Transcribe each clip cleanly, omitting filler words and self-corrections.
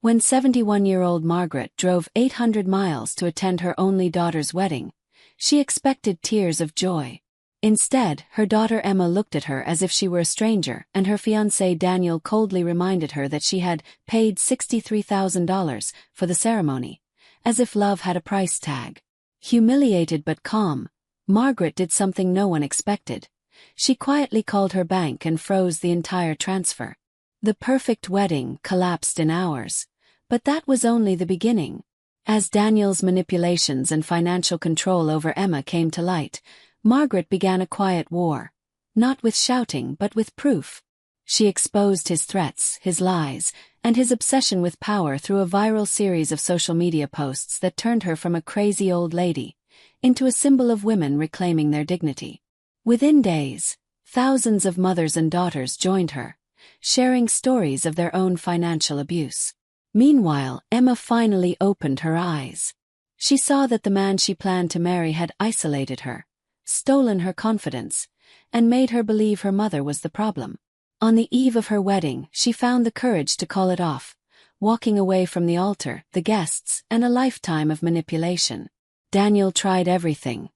When 71-year-old Margaret drove 800 miles to attend her only daughter's wedding, she expected tears of joy. Instead, her daughter Emma looked at her as if she were a stranger, and her fiancé Daniel coldly reminded her that she had paid $63,000 for the ceremony, as if love had a price tag. Humiliated but calm, Margaret did something no one expected. She quietly called her bank and froze the entire transfer. The perfect wedding collapsed in hours. But that was only the beginning. As Daniel's manipulations and financial control over Emma came to light, Margaret began a quiet war. Not with shouting but with proof. She exposed his threats, his lies, and his obsession with power through a viral series of social media posts that turned her from a crazy old lady into a symbol of women reclaiming their dignity. Within days, thousands of mothers and daughters joined her, sharing stories of their own financial abuse. Meanwhile, Emma finally opened her eyes. She saw that the man she planned to marry had isolated her, stolen her confidence, and made her believe her mother was the problem. On the eve of her wedding, she found the courage to call it off, walking away from the altar, the guests, and a lifetime of manipulation. Daniel tried everything.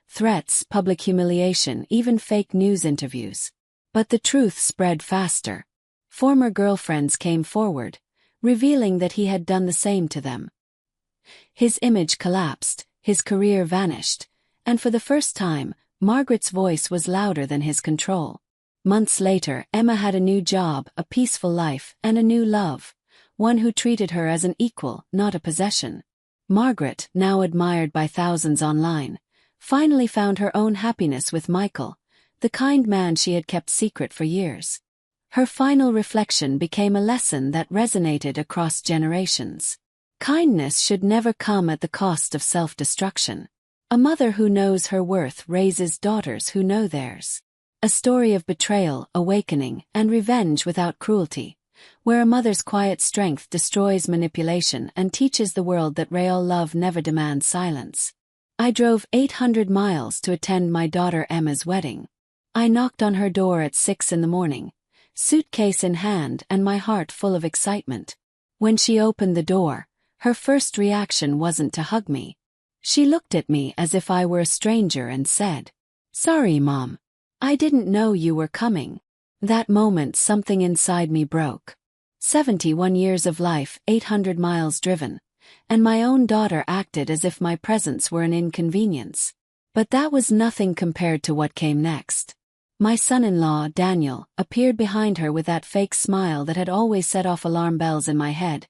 Threats, public humiliation, even fake news interviews. But the truth spread faster. Former girlfriends came forward, revealing that he had done the same to them. His image collapsed, his career vanished, and for the first time, Margaret's voice was louder than his control. Months later, Emma had a new job, a peaceful life, and a new love, one who treated her as an equal, not a possession. Margaret, now admired by thousands online, finally found her own happiness with Michael, the kind man she had kept secret for years. Her final reflection became a lesson that resonated across generations. Kindness should never come at the cost of self-destruction. A mother who knows her worth raises daughters who know theirs. A story of betrayal, awakening, and revenge without cruelty, where a mother's quiet strength destroys manipulation and teaches the world that real love never demands silence. I drove 800 miles to attend my daughter Emma's wedding. I knocked on her door at 6 in the morning, suitcase in hand and my heart full of excitement. When she opened the door, her first reaction wasn't to hug me. She looked at me as if I were a stranger and said, "Sorry, Mom. I didn't know you were coming." That moment something inside me broke. 71 years of life, 800 miles driven, and my own daughter acted as if my presence were an inconvenience. But that was nothing compared to what came next. My son-in-law, Daniel, appeared behind her with that fake smile that had always set off alarm bells in my head,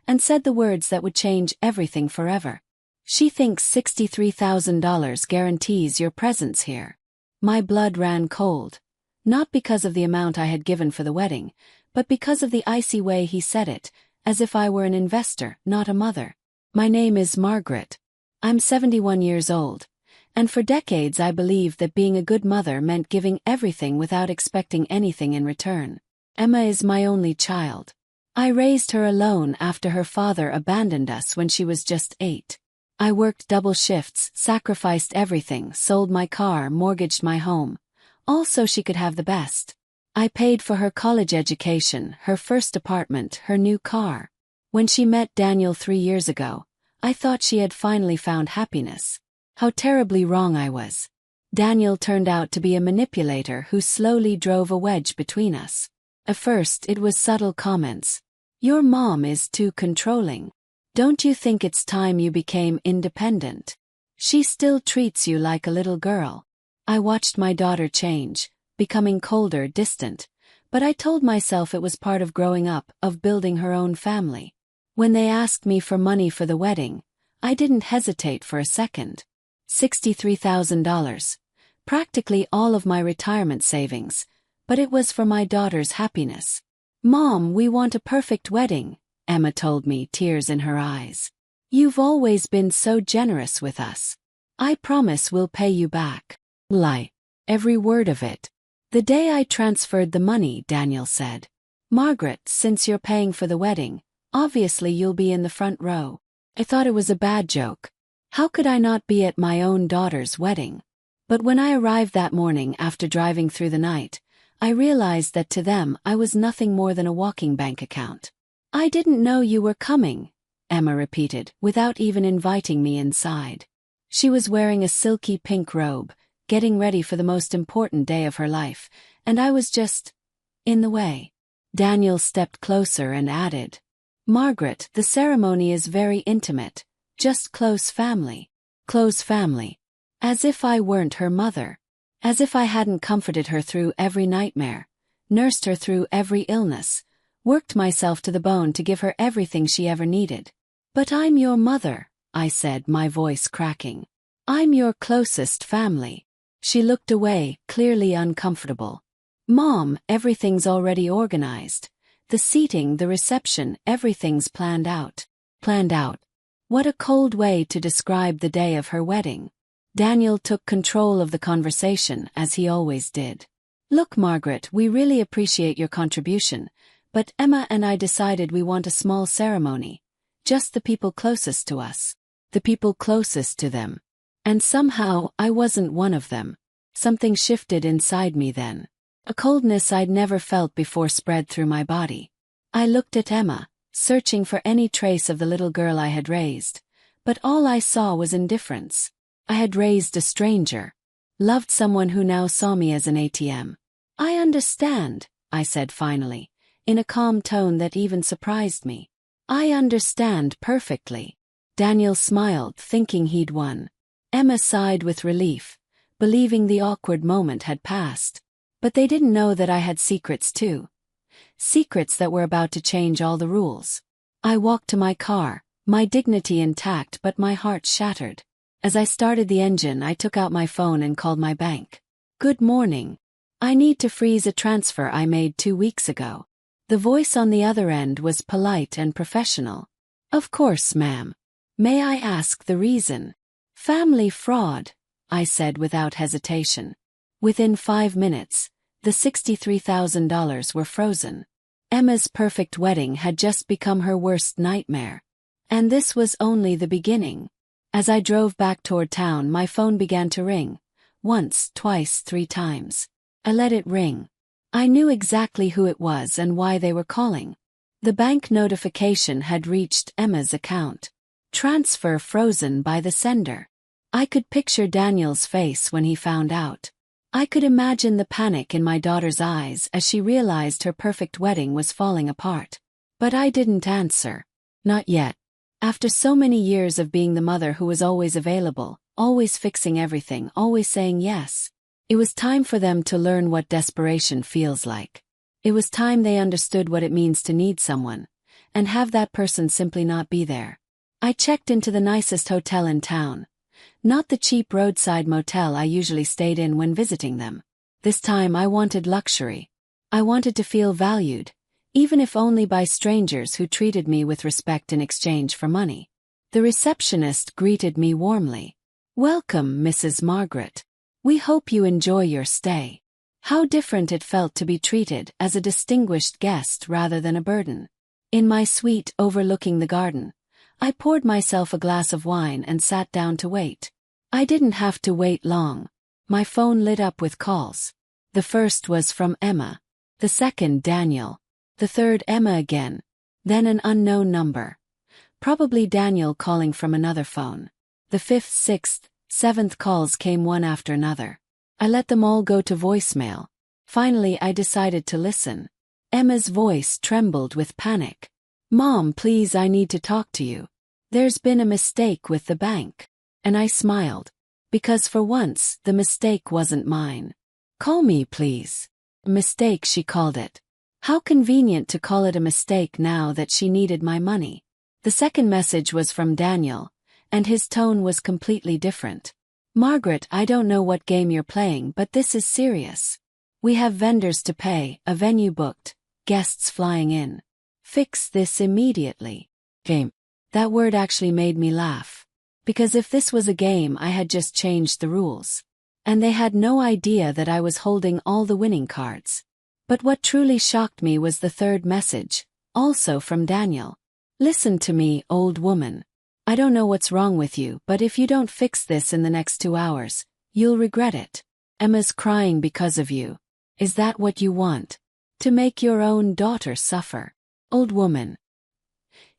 and said the words that would change everything forever. "She thinks $63,000 guarantees your presence here." My blood ran cold, not because of the amount I had given for the wedding, but because of the icy way he said it, as if I were an investor, not a mother. "My name is Margaret. I'm 71 years old, and for decades I believed that being a good mother meant giving everything without expecting anything in return. Emma is my only child. I raised her alone after her father abandoned us when she was just 8. I worked double shifts, sacrificed everything, sold my car, mortgaged my home, all so she could have the best. I paid for her college education, her first apartment, her new car. When she met Daniel 3 years ago, I thought she had finally found happiness. How terribly wrong I was. Daniel turned out to be a manipulator who slowly drove a wedge between us. At first it was subtle comments. "Your mom is too controlling. Don't you think it's time you became independent? She still treats you like a little girl." I watched my daughter change, becoming colder, distant, but I told myself it was part of growing up, of building her own family. When they asked me for money for the wedding, I didn't hesitate for a second. $63,000. Practically all of my retirement savings, but it was for my daughter's happiness. "Mom, we want a perfect wedding," Emma told me, tears in her eyes. "You've always been so generous with us. I promise we'll pay you back." Lie. Every word of it. "The day I transferred the money," Daniel said. "Margaret, since you're paying for the wedding, obviously you'll be in the front row." I thought it was a bad joke. How could I not be at my own daughter's wedding? But when I arrived that morning after driving through the night, I realized that to them I was nothing more than a walking bank account. I didn't know you were coming, Emma repeated, without even inviting me inside. She was wearing a silky pink robe, getting ready for the most important day of her life, and I was just in the way. Daniel stepped closer and added, Margaret, the ceremony is very intimate, just close family. Close family. As if I weren't her mother. As if I hadn't comforted her through every nightmare, nursed her through every illness, worked myself to the bone to give her everything she ever needed. But I'm your mother, I said, my voice cracking. I'm your closest family. She looked away, clearly uncomfortable. Mom, everything's already organized. The seating, the reception, everything's planned out. Planned out. What a cold way to describe the day of her wedding. Daniel took control of the conversation, as he always did. Look, Margaret, we really appreciate your contribution, but Emma and I decided we want a small ceremony. Just the people closest to us. The people closest to them. And somehow, I wasn't one of them. Something shifted inside me then. A coldness I'd never felt before spread through my body. I looked at Emma, searching for any trace of the little girl I had raised, but all I saw was indifference. I had raised a stranger. Loved someone who now saw me as an ATM. I understand, I said finally, in a calm tone that even surprised me. I understand perfectly. Daniel smiled, thinking he'd won. Emma sighed with relief, believing the awkward moment had passed. But they didn't know that I had secrets too. Secrets that were about to change all the rules. I walked to my car, my dignity intact but my heart shattered. As I started the engine, I took out my phone and called my bank. Good morning. I need to freeze a transfer I made 2 weeks ago. The voice on the other end was polite and professional. Of course, ma'am. May I ask the reason? Family fraud, I said without hesitation. Within 5 minutes, the $63,000 were frozen. Emma's perfect wedding had just become her worst nightmare. And this was only the beginning. As I drove back toward town, my phone began to ring. Once, twice, 3 times. I let it ring. I knew exactly who it was and why they were calling. The bank notification had reached Emma's account. Transfer frozen by the sender. I could picture Daniel's face when he found out. I could imagine the panic in my daughter's eyes as she realized her perfect wedding was falling apart. But I didn't answer. Not yet. After so many years of being the mother who was always available, always fixing everything, always saying yes, it was time for them to learn what desperation feels like. It was time they understood what it means to need someone, and have that person simply not be there. I checked into the nicest hotel in town. Not the cheap roadside motel I usually stayed in when visiting them. This time I wanted luxury. I wanted to feel valued, even if only by strangers who treated me with respect in exchange for money. The receptionist greeted me warmly. Welcome, Mrs. Margaret. We hope you enjoy your stay. How different it felt to be treated as a distinguished guest rather than a burden. In my suite overlooking the garden, I poured myself a glass of wine and sat down to wait. I didn't have to wait long. My phone lit up with calls. The first was from Emma. The second, Daniel. The third, Emma again. Then an unknown number. Probably Daniel calling from another phone. The 5th, 6th, 7th calls came one after another. I let them all go to voicemail. Finally, I decided to listen. Emma's voice trembled with panic. Mom, please, I need to talk to you. There's been a mistake with the bank. And I smiled. Because for once, the mistake wasn't mine. Call me, please. Mistake, she called it. How convenient to call it a mistake now that she needed my money. The second message was from Daniel, and his tone was completely different. Margaret, I don't know what game you're playing, but this is serious. We have vendors to pay, a venue booked, guests flying in. Fix this immediately. Game. That word actually made me laugh. Because if this was a game, I had just changed the rules. And they had no idea that I was holding all the winning cards. But what truly shocked me was the third message, also from Daniel. Listen to me, old woman. I don't know what's wrong with you, but if you don't fix this in the next 2 hours, you'll regret it. Emma's crying because of you. Is that what you want? To make your own daughter suffer? Old woman.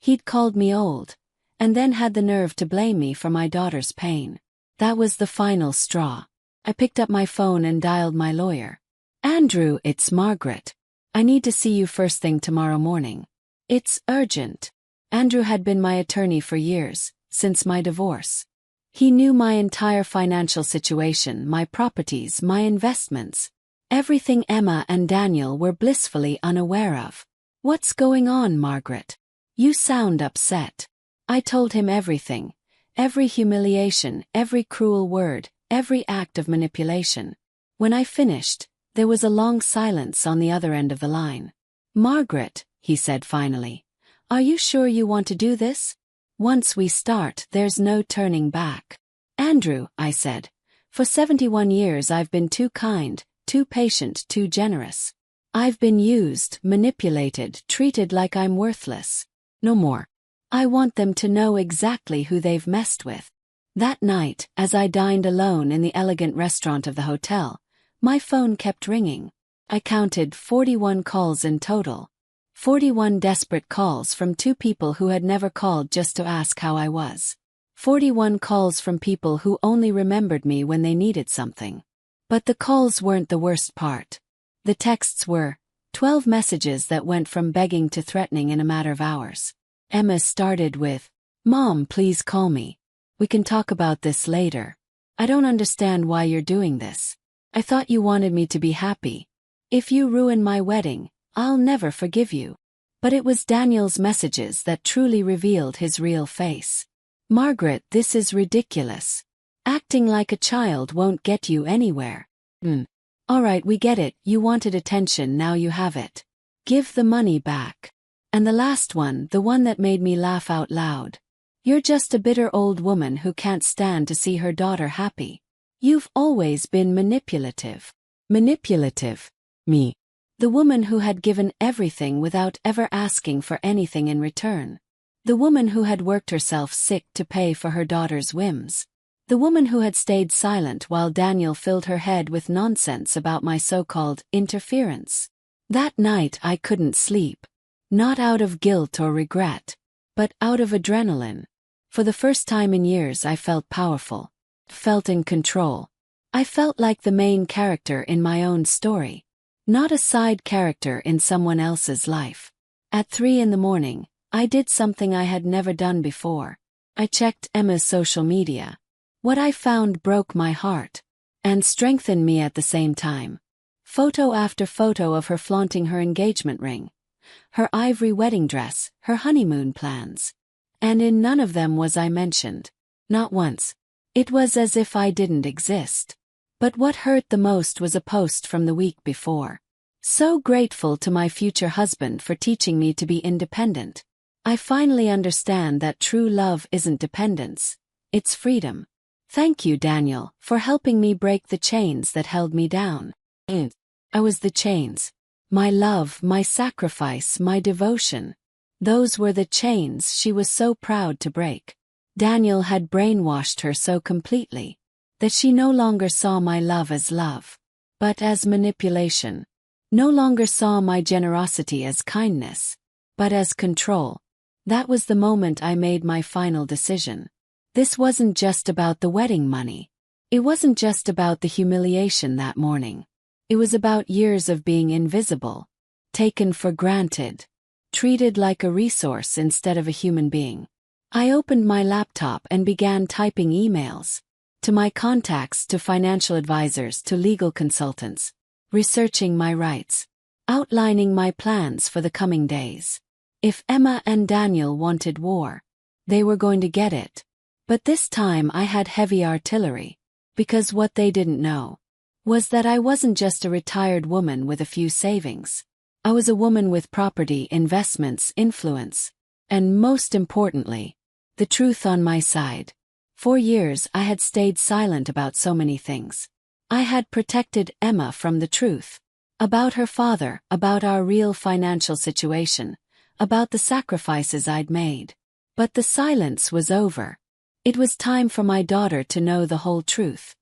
He'd called me old, and then had the nerve to blame me for my daughter's pain. That was the final straw. I picked up my phone and dialed my lawyer. Andrew, it's Margaret. I need to see you first thing tomorrow morning. It's urgent. Andrew had been my attorney for years, since my divorce. He knew my entire financial situation, my properties, my investments. Everything Emma and Daniel were blissfully unaware of. What's going on, Margaret? You sound upset. I told him everything. Every humiliation, every cruel word, every act of manipulation. When I finished, there was a long silence on the other end of the line. Margaret, he said finally, are you sure you want to do this? Once we start, there's no turning back. Andrew, I said, for 71 years I've been too kind, too patient, too generous. I've been used, manipulated, treated like I'm worthless. No more. I want them to know exactly who they've messed with. That night, as I dined alone in the elegant restaurant of the hotel, my phone kept ringing. I counted 41 calls in total. 41 desperate calls from two people who had never called just to ask how I was. 41 calls from people who only remembered me when they needed something. But the calls weren't the worst part. The texts were 12 messages that went from begging to threatening in a matter of hours. Emma started with, Mom, please call me. We can talk about this later. I don't understand why you're doing this. I thought you wanted me to be happy. If you ruin my wedding, I'll never forgive you. But it was Daniel's messages that truly revealed his real face. Margaret, this is ridiculous. Acting like a child won't get you anywhere. All right, we get it, you wanted attention, now you have it. Give the money back. And the last one, the one that made me laugh out loud. You're just a bitter old woman who can't stand to see her daughter happy. You've always been manipulative. Manipulative? Me. The woman who had given everything without ever asking for anything in return. The woman who had worked herself sick to pay for her daughter's whims. The woman who had stayed silent while Daniel filled her head with nonsense about my so-called interference. That night I couldn't sleep. Not out of guilt or regret, but out of adrenaline. For the first time in years I felt powerful. Felt in control. I felt like the main character in my own story. Not a side character in someone else's life. At 3 a.m, I did something I had never done before. I checked Emma's social media. What I found broke my heart. And strengthened me at the same time. Photo after photo of her flaunting her engagement ring. Her ivory wedding dress, her honeymoon plans. And in none of them was I mentioned. Not once. It was as if I didn't exist. But what hurt the most was a post from the week before. So grateful to my future husband for teaching me to be independent. I finally understand that true love isn't dependence. It's freedom. Thank you, Daniel, for helping me break the chains that held me down. I was the chains. My love, my sacrifice, my devotion. Those were the chains she was so proud to break. Daniel had brainwashed her so completely that she no longer saw my love as love, but as manipulation. No longer saw my generosity as kindness, but as control. That was the moment I made my final decision. This wasn't just about the wedding money. It wasn't just about the humiliation that morning. It was about years of being invisible, taken for granted, treated like a resource instead of a human being. I opened my laptop and began typing emails. To my contacts, to financial advisors, to legal consultants. Researching my rights. Outlining my plans for the coming days. If Emma and Daniel wanted war, they were going to get it. But this time I had heavy artillery. Because what they didn't know was that I wasn't just a retired woman with a few savings. I was a woman with property, investments, influence. And most importantly, the truth on my side. For years I had stayed silent about so many things. I had protected Emma from the truth. About her father, about our real financial situation, about the sacrifices I'd made. But the silence was over. It was time for my daughter to know the whole truth.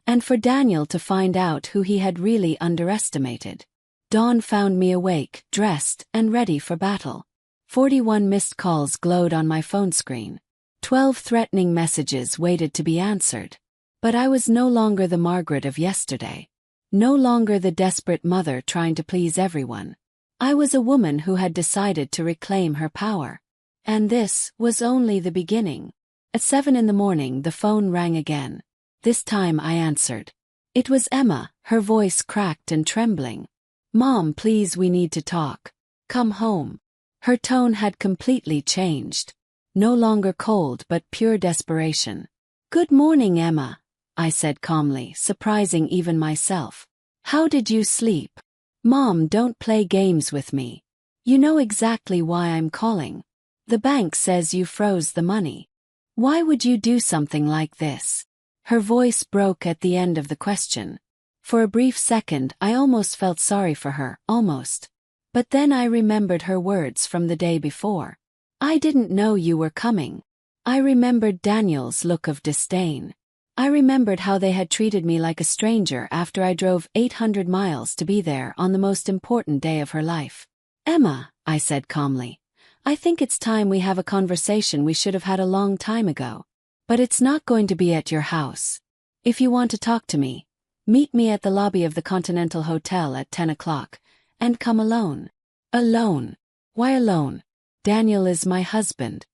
And for Daniel to find out who he had really underestimated. Dawn found me awake, dressed, and ready for battle. 41 missed calls glowed on my phone screen. 12 threatening messages waited to be answered. But I was no longer the Margaret of yesterday. No longer the desperate mother trying to please everyone. I was a woman who had decided to reclaim her power. And this was only the beginning. At 7 in the morning, the phone rang again. This time I answered. It was Emma, her voice cracked and trembling. "Mom, please, we need to talk. Come home." Her tone had completely changed. No longer cold but pure desperation. "Good morning, Emma," I said calmly, surprising even myself. "How did you sleep?" "Mom, don't play games with me. You know exactly why I'm calling. The bank says you froze the money. Why would you do something like this?" Her voice broke at the end of the question. For a brief second I almost felt sorry for her, almost. But then I remembered her words from the day before. "I didn't know you were coming." I remembered Daniel's look of disdain. I remembered how they had treated me like a stranger after I drove 800 miles to be there on the most important day of her life. "Emma," I said calmly, "I think it's time we have a conversation we should have had a long time ago. But it's not going to be at your house. If you want to talk to me, meet me at the lobby of the Continental Hotel at 10 o'clock, and come alone." "Alone? Why alone? Daniel is my husband.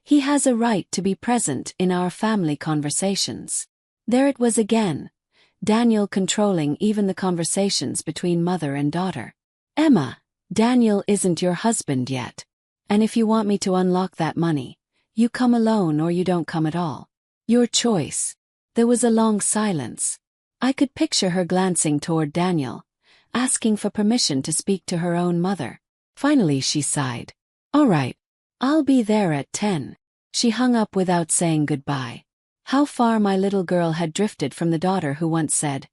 He has a right to be present in our family conversations." There it was again. Daniel controlling even the conversations between mother and daughter. "Emma, Daniel isn't your husband yet. And if you want me to unlock that money, you come alone or you don't come at all. Your choice." There was a long silence. I could picture her glancing toward Daniel, asking for permission to speak to her own mother. Finally she sighed. "All right. I'll be there at 10. She hung up without saying goodbye. How far my little girl had drifted from the daughter who once said,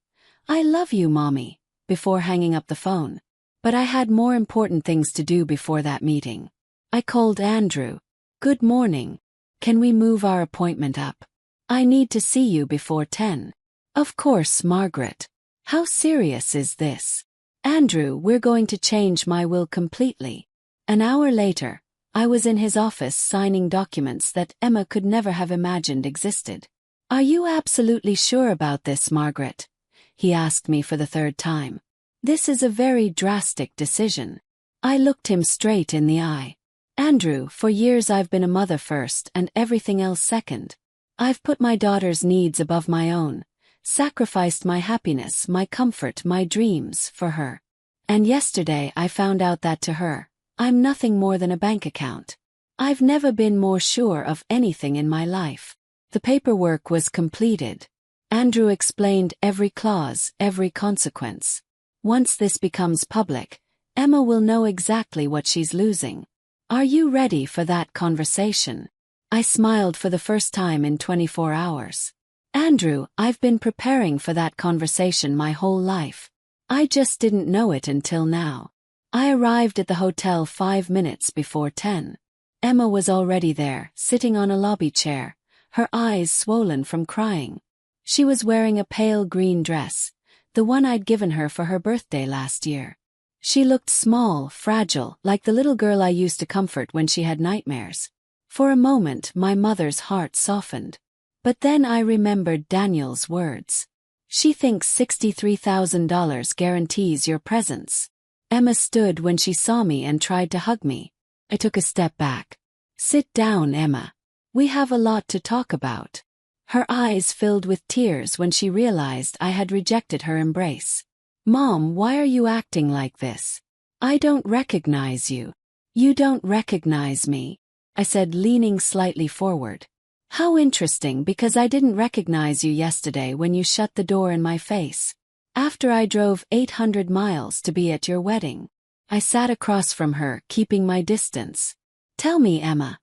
"I love you, Mommy," before hanging up the phone. But I had more important things to do before that meeting. I called Andrew. "Good morning. Can we move our appointment up? I need to see you before 10. "Of course, Margaret. How serious is this?" "Andrew, we're going to change my will completely." An hour later, I was in his office signing documents that Emma could never have imagined existed. "Are you absolutely sure about this, Margaret?" he asked me for the third time. "This is a very drastic decision." I looked him straight in the eye. "Andrew, for years I've been a mother first and everything else second. I've put my daughter's needs above my own, sacrificed my happiness, my comfort, my dreams for her. And yesterday I found out that to her, I'm nothing more than a bank account. I've never been more sure of anything in my life." The paperwork was completed. Andrew explained every clause, every consequence. "Once this becomes public, Emma will know exactly what she's losing. Are you ready for that conversation?" I smiled for the first time in 24 hours. "Andrew, I've been preparing for that conversation my whole life. I just didn't know it until now." I arrived at the hotel 5 minutes before 10. Emma was already there, sitting on a lobby chair, her eyes swollen from crying. She was wearing a pale green dress, the one I'd given her for her birthday last year. She looked small, fragile, like the little girl I used to comfort when she had nightmares. For a moment my mother's heart softened. But then I remembered Daniel's words. "She thinks $63,000 guarantees your presence." Emma stood when she saw me and tried to hug me. I took a step back. "Sit down, Emma. We have a lot to talk about." Her eyes filled with tears when she realized I had rejected her embrace. "Mom, why are you acting like this? I don't recognize you." "You don't recognize me," I said, leaning slightly forward. "How interesting, because I didn't recognize you yesterday when you shut the door in my face. After I drove 800 miles to be at your wedding." I sat across from her, keeping my distance. "Tell me, Emma,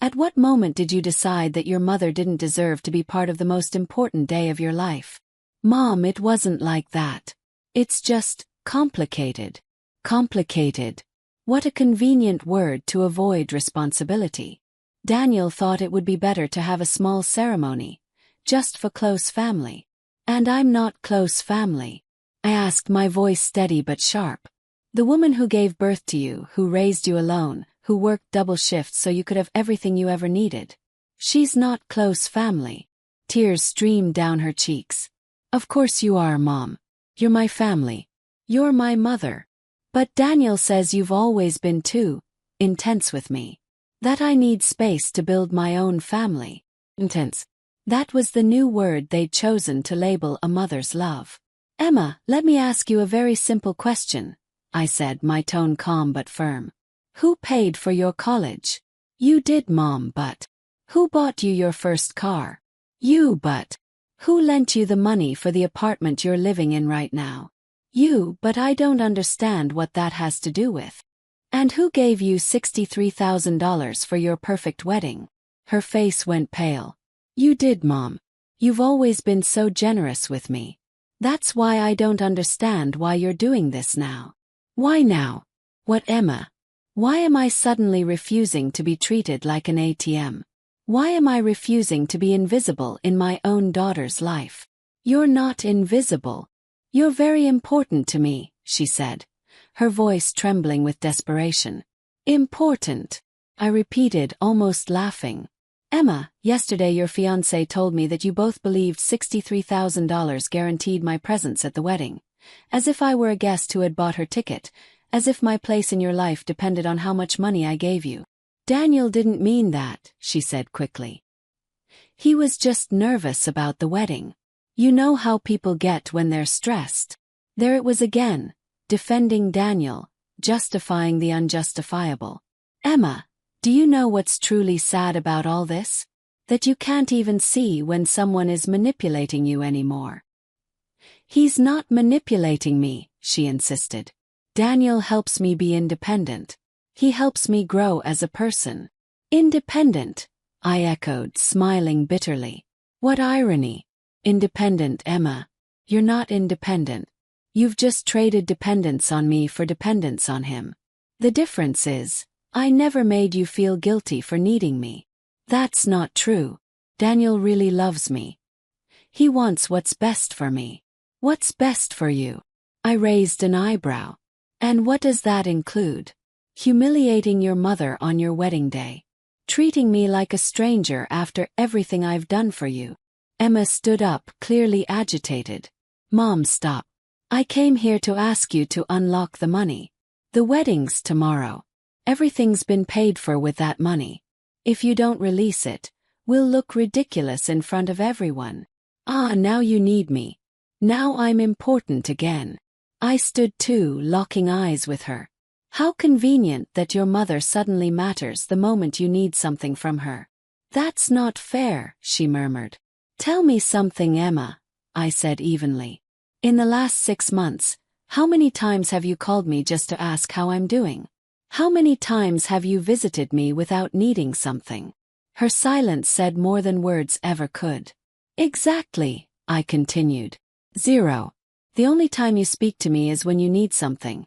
at what moment did you decide that your mother didn't deserve to be part of the most important day of your life?" "Mom, it wasn't like that. It's just complicated." Complicated. What a convenient word to avoid responsibility. Daniel thought it would be better to have a small ceremony, just for close family. And I'm not close family. I asked, my voice steady but sharp. "The woman who gave birth to you, who raised you alone, who worked double shifts so you could have everything you ever needed. She's not close family. Tears streamed down her cheeks. Of course you are, Mom. You're my family. You're my mother. But Daniel says you've always been too intense with me. That I need space to build my own family. Intense. That was the new word they'd chosen to label a mother's love. Emma, let me ask you a very simple question, I said, my tone calm but firm. Who paid for your college? You did, Mom, but who bought you your first car? You, but who lent you the money for the apartment you're living in right now? You, but I don't understand what that has to do with. And who gave you $63,000 for your perfect wedding? Her face went pale. You did, Mom. You've always been so generous with me. That's why I don't understand why you're doing this now. Why now? What, Emma? Why am I suddenly refusing to be treated like an ATM? Why am I refusing to be invisible in my own daughter's life? You're not invisible. You're very important to me, she said, her voice trembling with desperation. Important, I repeated, almost laughing. Emma, yesterday your fiancé told me that you both believed $63,000 guaranteed my presence at the wedding. As if I were a guest who had bought her ticket, as if my place in your life depended on how much money I gave you. Daniel didn't mean that, she said quickly. He was just nervous about the wedding. You know how people get when they're stressed. There it was again, defending Daniel, justifying the unjustifiable. Emma, do you know what's truly sad about all this? That you can't even see when someone is manipulating you anymore. He's not manipulating me, she insisted. Daniel helps me be independent. He helps me grow as a person. Independent, I echoed, smiling bitterly. What irony. Independent, Emma. You're not independent. You've just traded dependence on me for dependence on him. The difference is, I never made you feel guilty for needing me. That's not true. Daniel really loves me. He wants what's best for me. What's best for you? I raised an eyebrow. And what does that include? Humiliating your mother on your wedding day. Treating me like a stranger after everything I've done for you. Emma stood up, clearly agitated. Mom, stop. I came here to ask you to unlock the money. The wedding's tomorrow. Everything's been paid for with that money. If you don't release it, we'll look ridiculous in front of everyone. Ah, now you need me. Now I'm important again. I stood too, locking eyes with her. How convenient that your mother suddenly matters the moment you need something from her. That's not fair, she murmured. Tell me something, Emma, I said evenly. In the last 6 months, how many times have you called me just to ask how I'm doing? How many times have you visited me without needing something? Her silence said more than words ever could. Exactly, I continued. 0. The only time you speak to me is when you need something.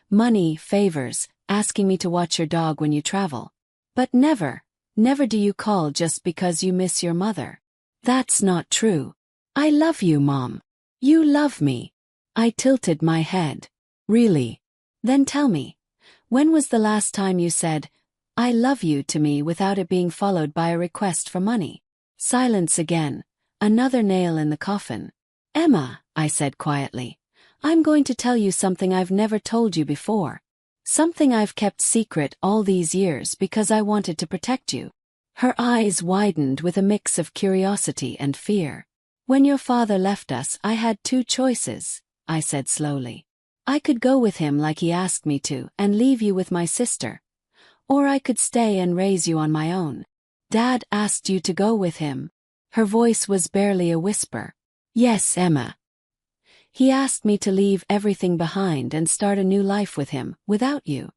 Money, favors, asking me to watch your dog when you travel. But never do you call just because you miss your mother. That's not true. I love you, Mom. You love me. I tilted my head. Really? Then tell me, when was the last time you said, I love you to me without it being followed by a request for money? Silence again, another nail in the coffin. Emma, I said quietly, I'm going to tell you something I've never told you before. Something I've kept secret all these years because I wanted to protect you. Her eyes widened with a mix of curiosity and fear. When your father left us, I had 2 choices, I said slowly. I could go with him like he asked me to and leave you with my sister. Or I could stay and raise you on my own. Dad asked you to go with him. Her voice was barely a whisper. Yes, Emma. He asked me to leave everything behind and start a new life with him, without you.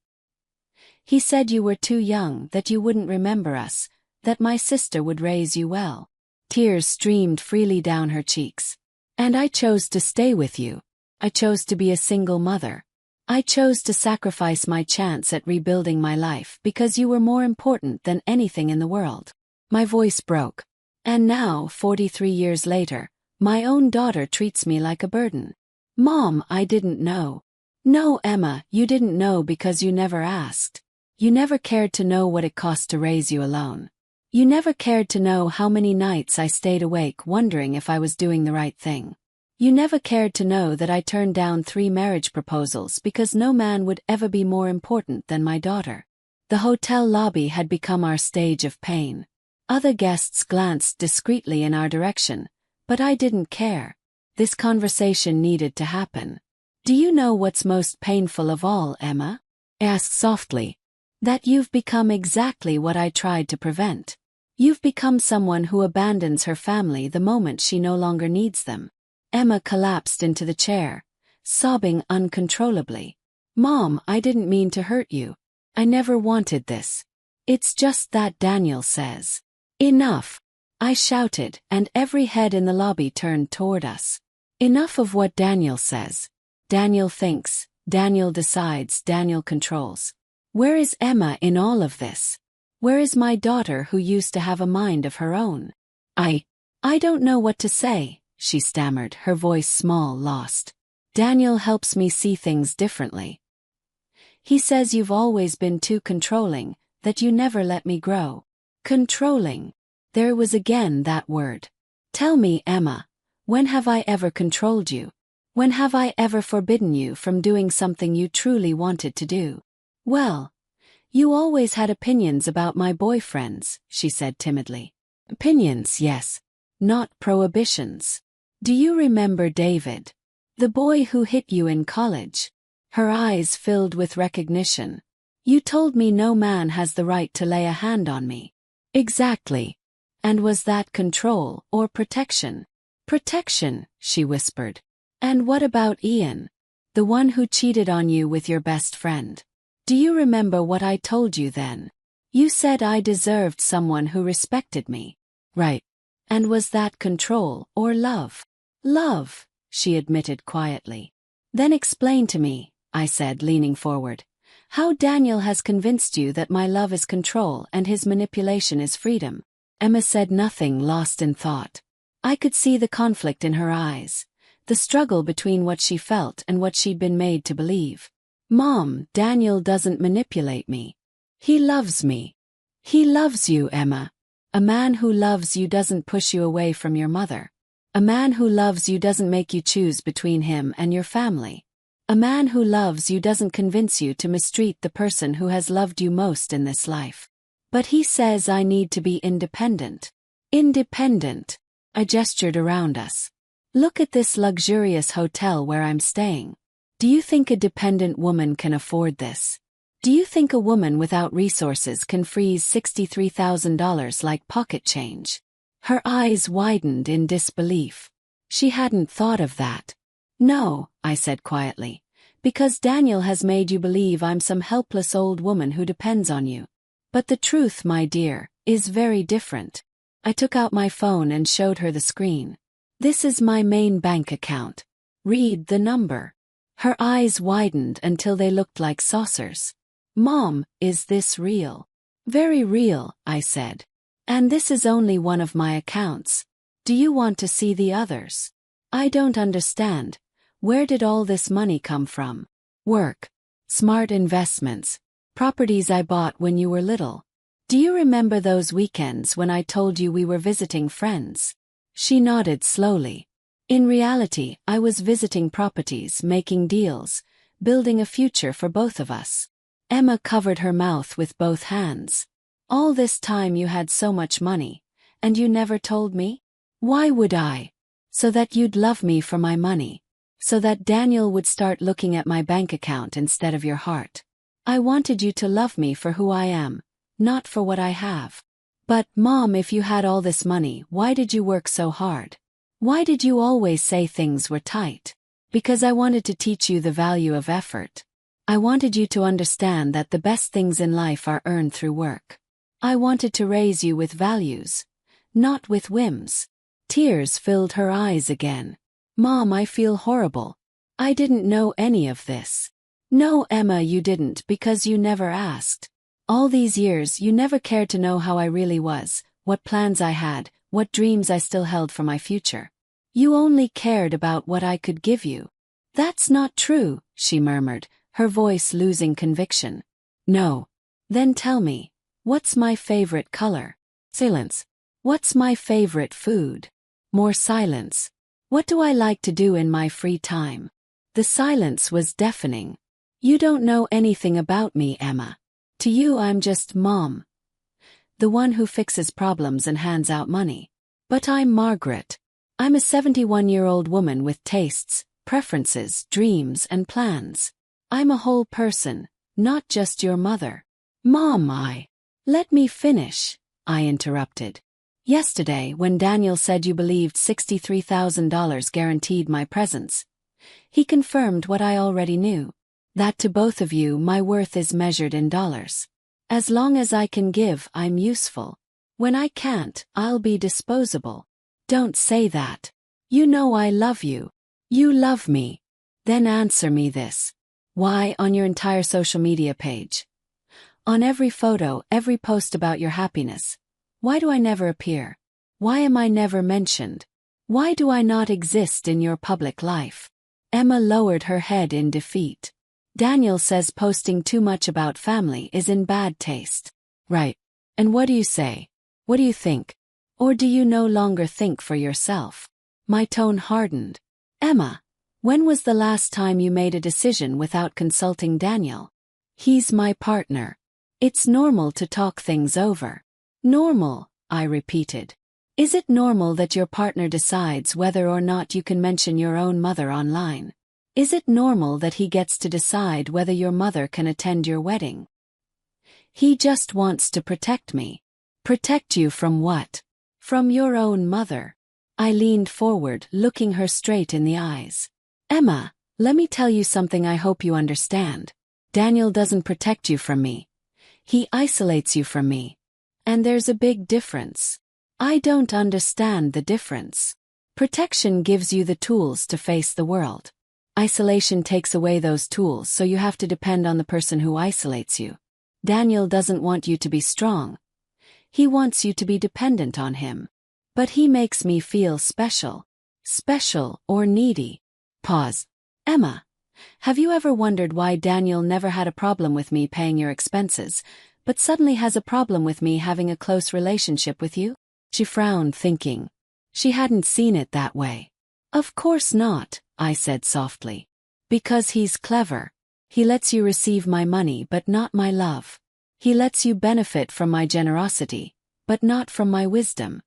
He said you were too young, that you wouldn't remember us, that my sister would raise you well. Tears streamed freely down her cheeks. And I chose to stay with you. I chose to be a single mother. I chose to sacrifice my chance at rebuilding my life because you were more important than anything in the world. My voice broke. And now, 43 years later, my own daughter treats me like a burden. Mom, I didn't know. No, Emma, you didn't know because you never asked. You never cared to know what it cost to raise you alone. You never cared to know how many nights I stayed awake wondering if I was doing the right thing. You never cared to know that I turned down 3 marriage proposals because no man would ever be more important than my daughter. The hotel lobby had become our stage of pain. Other guests glanced discreetly in our direction, but I didn't care. This conversation needed to happen. Do you know what's most painful of all, Emma? I asked softly. That you've become exactly what I tried to prevent. You've become someone who abandons her family the moment she no longer needs them. Emma collapsed into the chair, sobbing uncontrollably. Mom, I didn't mean to hurt you. I never wanted this. It's just that Daniel says. Enough! I shouted, and every head in the lobby turned toward us. Enough of what Daniel says. Daniel thinks, Daniel decides, Daniel controls. Where is Emma in all of this? Where is my daughter who used to have a mind of her own? I don't know what to say, she stammered, her voice small, lost. Daniel helps me see things differently. He says you've always been too controlling, that you never let me grow. Controlling. There was again that word. Tell me, Emma, when have I ever controlled you? When have I ever forbidden you from doing something you truly wanted to do? Well, you always had opinions about my boyfriends, she said timidly. Opinions, yes. Not prohibitions. Do you remember David? The boy who hit you in college? Her eyes filled with recognition. You told me no man has the right to lay a hand on me. Exactly. And was that control or protection? Protection, she whispered. And what about Ian? The one who cheated on you with your best friend? Do you remember what I told you then? You said I deserved someone who respected me. Right. And was that control or love? Love, she admitted quietly. Then explain to me, I said, leaning forward, how Daniel has convinced you that my love is control and his manipulation is freedom. Emma said nothing, lost in thought. I could see the conflict in her eyes, the struggle between what she felt and what she'd been made to believe. Mom, Daniel doesn't manipulate me. He loves me. He loves you, Emma. A man who loves you doesn't push you away from your mother. A man who loves you doesn't make you choose between him and your family. A man who loves you doesn't convince you to mistreat the person who has loved you most in this life. But he says I need to be independent. Independent. I gestured around us. Look at this luxurious hotel where I'm staying. Do you think a dependent woman can afford this? Do you think a woman without resources can freeze $63,000 like pocket change? Her eyes widened in disbelief. She hadn't thought of that. No, I said quietly, because Daniel has made you believe I'm some helpless old woman who depends on you. But the truth, my dear, is very different. I took out my phone and showed her the screen. This is my main bank account. Read the number. Her eyes widened until they looked like saucers. Mom, is this real? Very real, I said. And this is only one of my accounts. Do you want to see the others? I don't understand. Where did all this money come from? Work. Smart investments. Properties I bought when you were little. Do you remember those weekends when I told you we were visiting friends? She nodded slowly. In reality, I was visiting properties, making deals, building a future for both of us. Emma covered her mouth with both hands. All this time you had so much money, and you never told me? Why would I? So that you'd love me for my money. So that Daniel would start looking at my bank account instead of your heart. I wanted you to love me for who I am, not for what I have. But, Mom, if you had all this money, why did you work so hard? Why did you always say things were tight? Because I wanted to teach you the value of effort. I wanted you to understand that the best things in life are earned through work. I wanted to raise you with values, not with whims. Tears filled her eyes again. Mom, I feel horrible. I didn't know any of this. No, Emma, you didn't, because you never asked. All these years you never cared to know how I really was, what plans I had, what dreams I still held for my future. You only cared about what I could give you. That's not true, she murmured, her voice losing conviction. No. Then tell me, what's my favorite color? Silence. What's my favorite food? More silence. What do I like to do in my free time? The silence was deafening. You don't know anything about me, Emma. To you I'm just Mom. The one who fixes problems and hands out money. But I'm Margaret. I'm a 71-year-old woman with tastes, preferences, dreams, and plans. I'm a whole person, not just your mother. Mom, Let me finish, I interrupted. Yesterday, when Daniel said you believed $63,000 guaranteed my presence, he confirmed what I already knew. That to both of you my worth is measured in dollars. As long as I can give, I'm useful. When I can't, I'll be disposable. Don't say that. You know I love you. You love me. Then answer me this. Why on your entire social media page? On every photo, every post about your happiness. Why do I never appear? Why am I never mentioned? Why do I not exist in your public life? Emma lowered her head in defeat. Daniel says posting too much about family is in bad taste. Right. And what do you say? What do you think? Or do you no longer think for yourself? My tone hardened. Emma, when was the last time you made a decision without consulting Daniel? He's my partner. It's normal to talk things over. Normal, I repeated. Is it normal that your partner decides whether or not you can mention your own mother online? Is it normal that he gets to decide whether your mother can attend your wedding? He just wants to protect me. Protect you from what? From your own mother. I leaned forward, looking her straight in the eyes. Emma, let me tell you something I hope you understand. Daniel doesn't protect you from me. He isolates you from me. And there's a big difference. I don't understand the difference. Protection gives you the tools to face the world. Isolation takes away those tools, so you have to depend on the person who isolates you. Daniel doesn't want you to be strong. He wants you to be dependent on him. But he makes me feel special. Special or needy. Pause. Emma, have you ever wondered why Daniel never had a problem with me paying your expenses, but suddenly has a problem with me having a close relationship with you? She frowned, thinking. She hadn't seen it that way. Of course not, I said softly. Because he's clever. He lets you receive my money but not my love. He lets you benefit from my generosity, but not from my wisdom.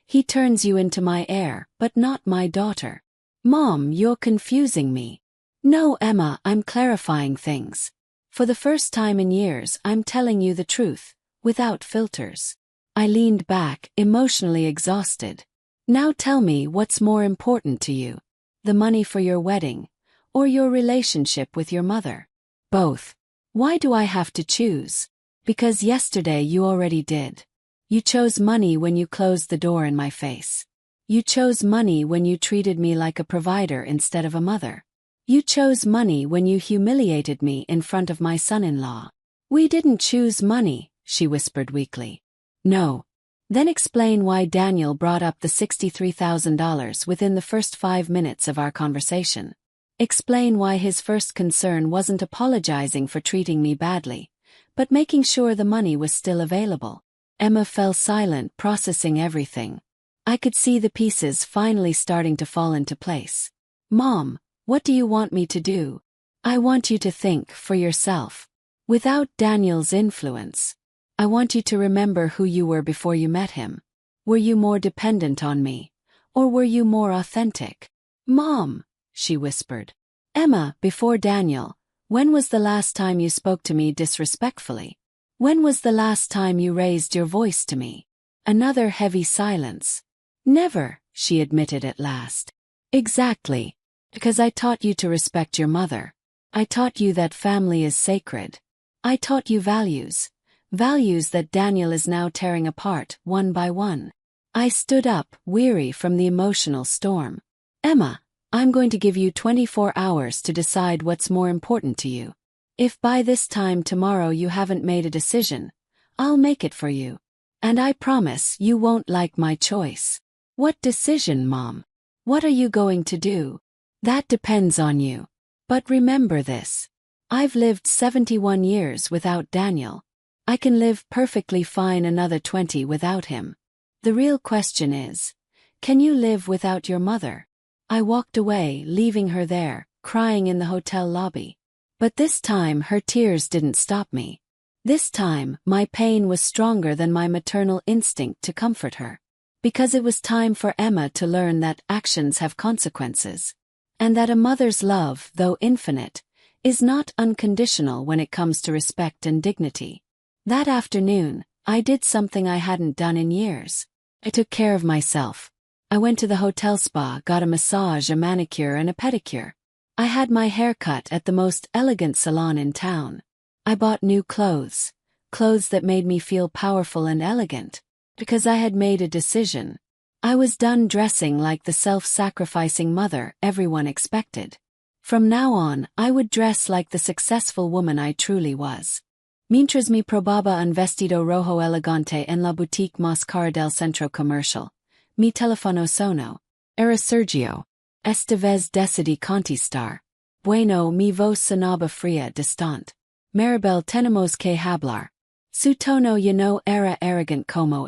He turns you into my heir, but not my daughter. Mom, you're confusing me. No, Emma, I'm clarifying things. For the first time in years, I'm telling you the truth, without filters. I leaned back, emotionally exhausted. Now tell me what's more important to you. The money for your wedding, or your relationship with your mother? Both. Why do I have to choose? Because yesterday you already did. You chose money when you closed the door in my face. You chose money when you treated me like a provider instead of a mother. You chose money when you humiliated me in front of my son-in-law. We didn't choose money, she whispered weakly. No. Then explain why Daniel brought up the $63,000 within the first 5 minutes of our conversation. Explain why his first concern wasn't apologizing for treating me badly, but making sure the money was still available. Emma fell silent, processing everything. I could see the pieces finally starting to fall into place. Mom, what do you want me to do? I want you to think for yourself. Without Daniel's influence. I want you to remember who you were before you met him. Were you more dependent on me? Or were you more authentic? Mom, she whispered. Emma, before Daniel, when was the last time you spoke to me disrespectfully? When was the last time you raised your voice to me? Another heavy silence. Never, she admitted at last. Exactly. Because I taught you to respect your mother. I taught you that family is sacred. I taught you values. Values that Daniel is now tearing apart, one by one. I stood up, weary from the emotional storm. Emma, I'm going to give you 24 hours to decide what's more important to you. If by this time tomorrow you haven't made a decision, I'll make it for you. And I promise you won't like my choice. What decision, Mom? What are you going to do? That depends on you. But remember this. I've lived 71 years without Daniel. I can live perfectly fine another 20 without him. The real question is, can you live without your mother? I walked away, leaving her there, crying in the hotel lobby. But this time her tears didn't stop me. This time, my pain was stronger than my maternal instinct to comfort her. Because it was time for Emma to learn that actions have consequences. And that a mother's love, though infinite, is not unconditional when it comes to respect and dignity. That afternoon, I did something I hadn't done in years. I took care of myself. I went to the hotel spa, got a massage, a manicure and a pedicure. I had my hair cut at the most elegant salon in town. I bought new clothes that made me feel powerful and elegant. Because I had made a decision. I was done dressing like the self-sacrificing mother everyone expected. From now on, I would dress like the successful woman I truly was. Mientras mi probaba un vestido rojo elegante en la boutique más cara del centro comercial. Mi teléfono sonó. Era Sergio. Esta vez decidí contestar. Bueno, mi voz sonaba fría distante. Maribel, tenemos que hablar. Su tono ya no era arrogant como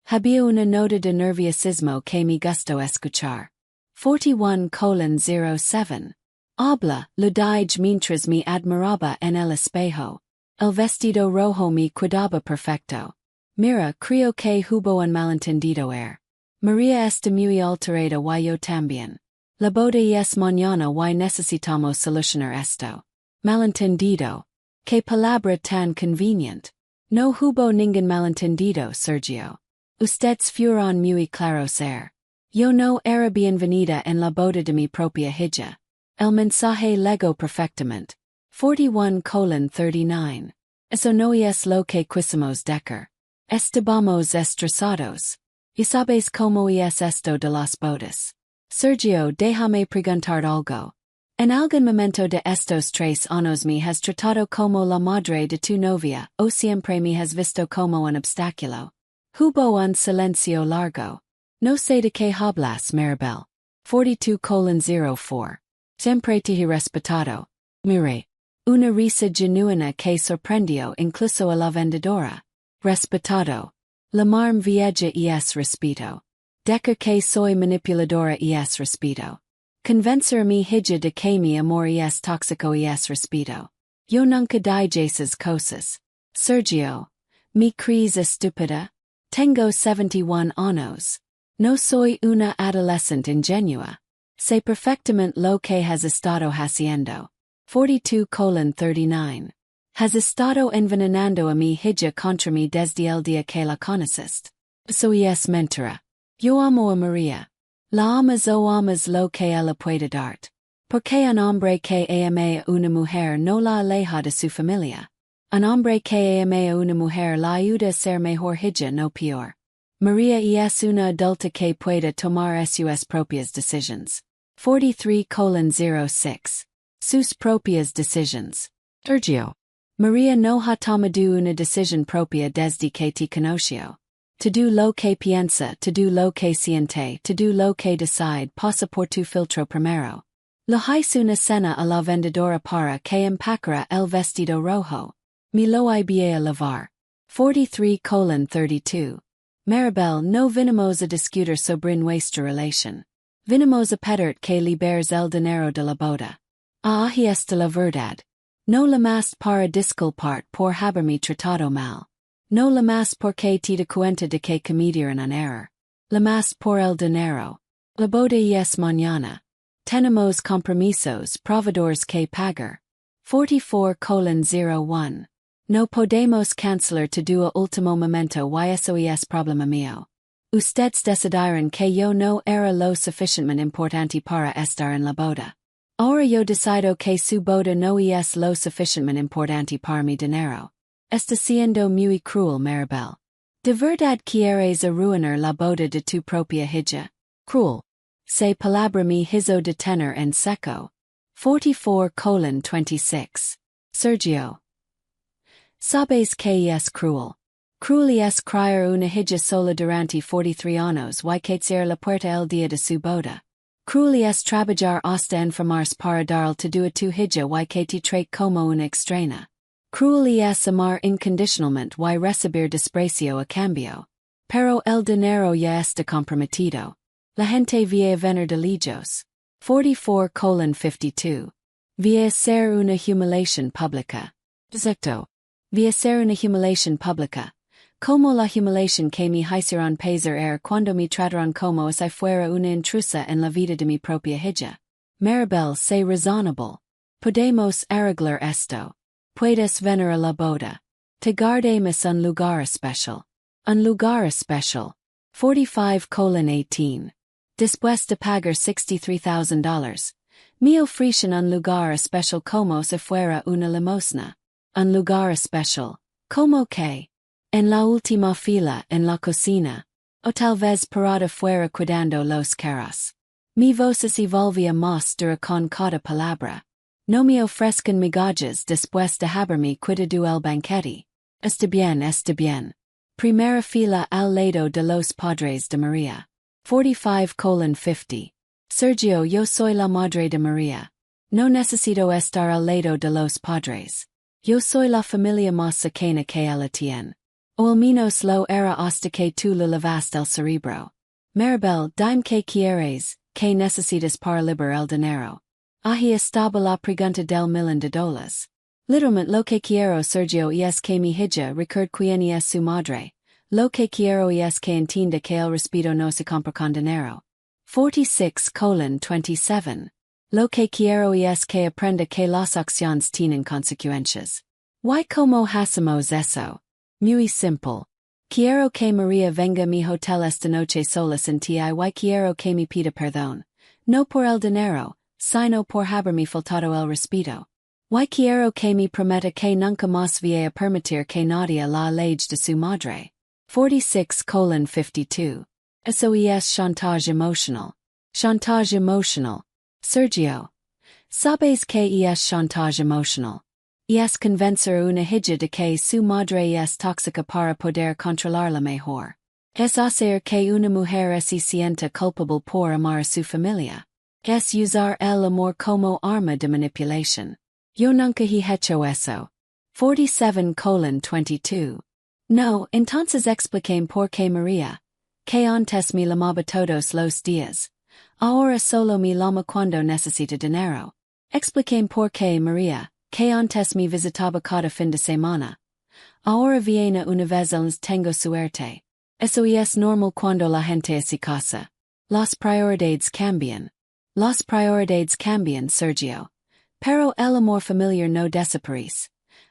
había una nota de nerviosismo que me gustó escuchar. 41:07. Habla, lo dije mientras me admiraba en el espejo. El vestido rojo me quedaba perfecto. Mira, creo que hubo un malentendido María está muy alterada y yo también. La boda es mañana y necesitamos solucionar esto. Malentendido. Qué palabra tan convenient. No hubo ningún malentendido, Sergio. Ustedes fueron muy claros Yo no era bienvenida en la boda de mi propia hija. El mensaje llegó perfectamente. 41:39. Eso no es lo que quisimos decir. Estábamos estresados. ¿Y sabes cómo es esto de las bodas? Sergio, déjame preguntar algo. En algún momento de estos 3 años me has tratado como la madre de tu novia, o siempre me has visto como un obstáculo. Hubo un silencio largo. No sé de qué hablas, Maribel. 42:04. Siempre te he respetado. Mire. Una risa genuina que sorprendió incluso a la vendedora. Respetado. La marm vieja es respeto. Decir que soy manipuladora es respeto. Convencer a mi hija de que mi amor es tóxico es respeto. Yo nunca dije esas cosas. Sergio. ¿Me crees estúpida? Tengo 71 años. No soy una adolescente ingenua. Sé perfectamente lo que has estado haciendo. 42:39. Has estado envenenando a mi hija contra mí desde el día que la conociste. Eso es mentira. Yo amo a María. La amas o amas lo que ella puede darte. Porque un hombre que ama a una mujer no la aleja de su familia. Un hombre que ama a una mujer la ayuda a ser mejor hija no peor. María es una adulta que puede tomar sus propias decisions. 43:06. Sus propias decisions. Sergio. María no ha tomado una decisión propia desde que te conoció. Todo lo que piensa, todo lo que siente, todo lo que decide pasa por tu filtro primero. Lo hice una cena a la vendedora para que empacara el vestido rojo. Me lo envié a lavar. 43:32. Maribel, no vinimos a discutir sobre nuestra relación. Vinimos a pedir que liberes el dinero de la boda. Ahí está la verdad. No la más para disculpar por haberme tratado mal. No la más porque te di cuenta de que cometieron un error. La más por el dinero. La boda es mañana. Tenemos compromisos, proveedores que pagar. 44:01. No podemos cancelar todo a último momento y eso es problema mío. Ustedes decidieron que yo no era lo suficientemente importante para estar en la boda. Ahora yo decido que su boda no es lo suficientemente importante para mi dinero. Está siendo muy cruel, Maribel. ¿De verdad quieres arruinar la boda de tu propia hija? Cruel. Se palabra me hizo detener en seco. 44:26. Sergio. Sabes que es cruel. Cruel es criar una hija sola durante 43 años y que cierra la puerta el día de su boda. Cruel es trabajar hasta enfermarse para dar todo a tu hija y que te trate como una extraña. Cruel es amar incondicionalmente y recibir desprecio a cambio. Pero el dinero ya está comprometido. La gente via venir de lejos. 44:52. Via ser una humiliación pública. Exacto. Via ser una humiliación pública. Como la humiliación que me hicieron pasar cuando me trataron como si fuera una intrusa en la vida de mi propia hija. Maribel, sé razonable. Podemos arreglar esto. Puedes venir a la boda. Te guardemos un lugar especial. Un lugar especial. 45:18. Después de pagar $63,000. Me ofrecen un lugar especial como si fuera una limosna. Un lugar especial. Como que. En la última fila en la cocina. O tal vez parada fuera cuidando los carros. Mi voz se volvía más dura con cada palabra. No me ofrezcan migajas después de haberme quitado el banquete. Está bien, está bien. Primera fila al lado de los padres de María. 45:50. Sergio, yo soy la madre de María. No necesito estar al lado de los padres. Yo soy la familia más cercana que ella tiene. O al menos lo era hasta que tú lo lavaste el cerebro. Maribel, dime que quieres, que necesitas para liberar el dinero. Ahí estaba la pregunta del $1,000,000. Literalmente lo que quiero Sergio es que mi hija recuerde quién es su madre. Lo que quiero es que entienda que el respeto no se compra con dinero. 46:27. Lo que quiero es que aprenda que las acciones tienen consecuencias. ¿Y cómo hacemos eso? Muy simple. Quiero que María venga a mi hotel esta noche sola sin ti y quiero que me pida perdón. No por el dinero, sino por haberme faltado el respeto. Y quiero que me prometa que nunca más voy a permitir que nadie la aleje de su madre. 46:52. Eso es chantage emotional. Chantage emotional. Sergio. ¿Sabes qué es chantage emotional? Es convencer a una hija de que su madre es tóxica para poder controlarla mejor. Es hacer que una mujer se sienta culpable por amar a su familia. Es usar el amor como arma de manipulación. Yo nunca he hecho eso. 47:22. No, entonces expliquen por qué María, que antes me llamaba todos los días, ahora solo me llama cuando necesita dinero. Expliquen por qué María, que antes me visitaba cada fin de semana, ahora viene una vez al mes. Tengo suerte. Eso es normal cuando la gente se casa. Las prioridades cambian. Las prioridades cambian, Sergio. Pero el amor familiar no desaparece.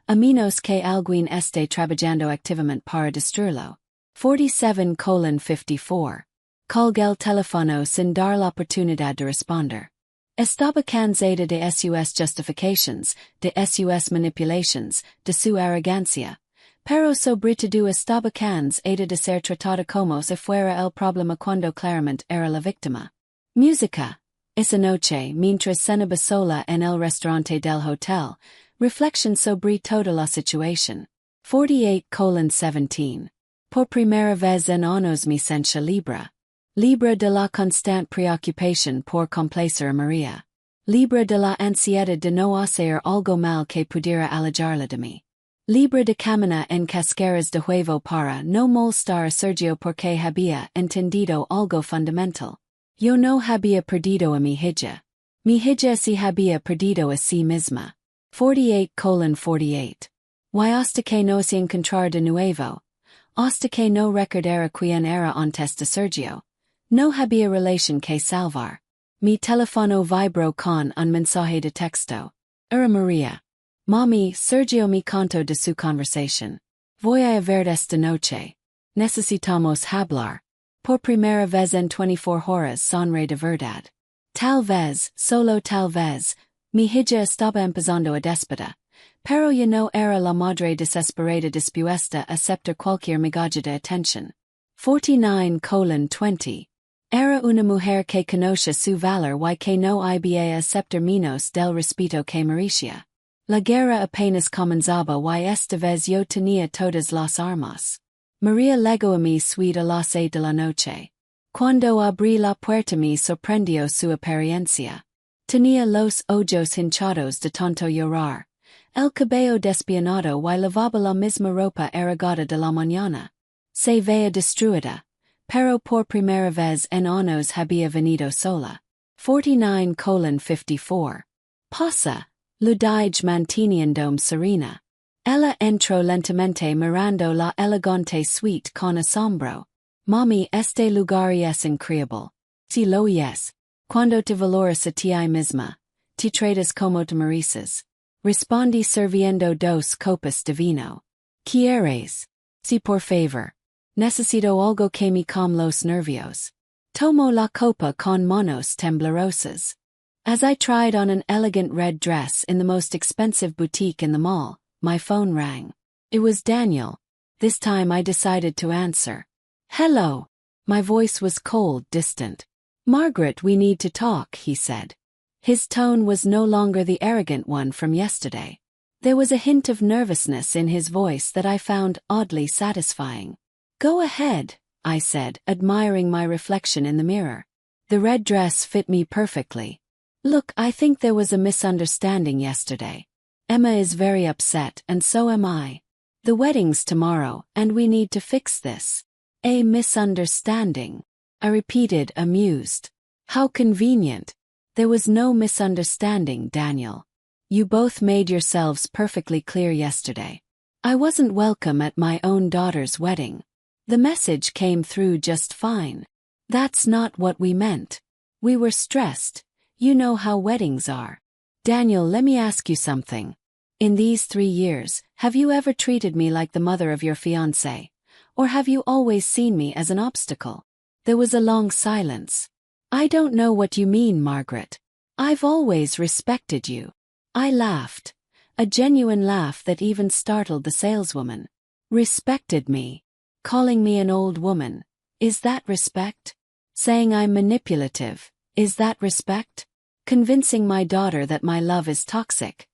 A menos que alguien esté trabajando activamente para destruirlo. 47:54. Colgué el teléfono sin dar la oportunidad de responder. Estaba cansada de sus justifications, de sus manipulations, de su arrogancia. Pero sobre todo estaba cansada de ser tratada como si fuera el problema cuando claramente era la víctima. Música. Esa noche, mientras cenaba sola en el restaurante del hotel, reflexión sobre toda la situación. 48:17. Por primera vez en años me sentía libre. Libre de la constante preocupación por complacer a María. Libre de la ansiedad de no hacer algo mal que pudiera alejarla de mí. Libre de caminar en cascaras de huevo para no molestar a Sergio porque había entendido algo fundamental. Yo no había perdido a mi hija. Mi hija sí había perdido a sí misma. 48:48. Y hasta que no se encontrar de nuevo. Hasta que no recordara quién era antes de Sergio. No había relación que salvar. Mi teléfono vibró con un mensaje de texto. Era María. Mami, Sergio me contó de su conversación. Voy a ver esta noche. Necesitamos hablar. Por primera vez en 24 horas sonré de verdad. Tal vez, solo tal vez, mi hija estaba empezando a despertar. Pero ya no era la madre desesperada dispuesta a aceptar cualquier migaja de atención. 49:20. Era una mujer que conoce su valor y que no iba a aceptar menos del respeto que merecía. La guerra apenas comenzaba y esta vez yo tenía todas las armas. María llegó a mi suite a las 8 de la noche. Cuando abrí la puerta me sorprendió su apariencia. Tenía los ojos hinchados de tanto llorar. El cabello despianado y lavaba la misma ropa arrugada de la mañana. Se veía destruida, pero por primera vez en años había venido sola. 49:54. Pasa, Ludige manteniendo serena. Ella entró lentamente mirando la elegante suite con asombro. Mami, este lugar es increíble. Si lo es. Cuando te valoras a ti misma, te tratas como te mereces. Respondí sirviendo dos copas de vino. ¿Quieres? Si por favor. Necesito algo que me calme los nervios. Tomo la copa con manos temblorosas. As I tried on an elegant red dress in the most expensive boutique in the mall, my phone rang. It was Daniel. This time I decided to answer. Hello. My voice was cold, distant. Margaret, we need to talk, he said. His tone was no longer the arrogant one from yesterday. There was a hint of nervousness in his voice that I found oddly satisfying. Go ahead, I said, admiring my reflection in the mirror. The red dress fit me perfectly. Look, I think there was a misunderstanding yesterday. Emma is very upset and so am I. The wedding's tomorrow and we need to fix this. A misunderstanding, I repeated, amused. How convenient. There was no misunderstanding, Daniel. You both made yourselves perfectly clear yesterday. I wasn't welcome at my own daughter's wedding. The message came through just fine. That's not what we meant. We were stressed. You know how weddings are. Daniel, let me ask you something. In these 3 years, have you ever treated me like the mother of your fiancé? Or have you always seen me as an obstacle? There was a long silence. I don't know what you mean, Margaret. I've always respected you. I laughed. A genuine laugh that even startled the saleswoman. Respected me. Calling me an old woman. Is that respect? Saying I'm manipulative. Is that respect? Convincing my daughter that my love is toxic.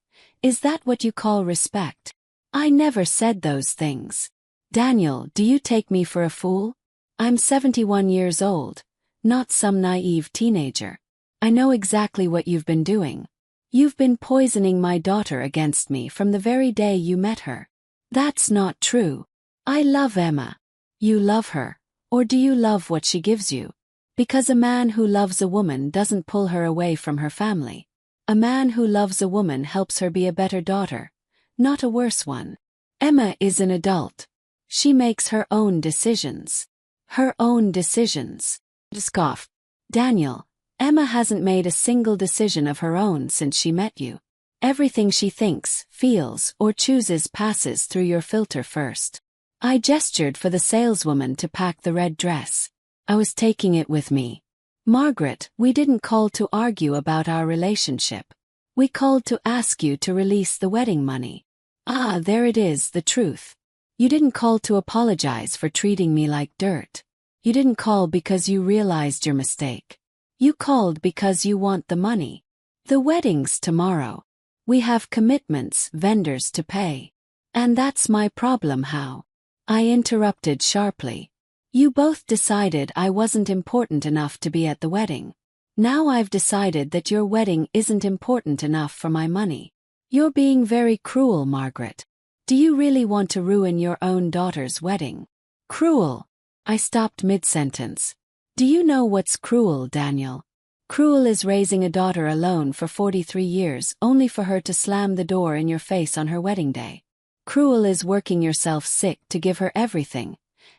Is that what you call respect? I never said those things. Daniel, do you take me for a fool? I'm 71 years old, not some naive teenager. I know exactly what you've been doing. You've been poisoning my daughter against me from the very day you met her. That's not true. I love Emma. You love her, or do you love what she gives you? Because a man who loves a woman doesn't pull her away from her family. A man who loves a woman helps her be a better daughter, not a worse one. Emma is an adult. She makes her own decisions. Her own decisions. Scoff. Daniel, Emma hasn't made a single decision of her own since she met you. Everything she thinks, feels, or chooses passes through your filter first. I gestured for the saleswoman to pack the red dress. I was taking it with me. Margaret, we didn't call to argue about our relationship. We called to ask you to release the wedding money. Ah, there it is, the truth. You didn't call to apologize for treating me like dirt. You didn't call because you realized your mistake. You called because you want the money. The wedding's tomorrow. We have commitments, vendors to pay. And that's my problem. How? I interrupted sharply. You both decided I wasn't important enough to be at the wedding. Now I've decided that your wedding isn't important enough for my money. You're being very cruel, Margaret. Do you really want to ruin your own daughter's wedding? Cruel. I stopped mid-sentence. Do you know what's cruel, Daniel? Cruel is raising a daughter alone for 43 years only for her to slam the door in your face on her wedding day. Cruel is working yourself sick to give her everything,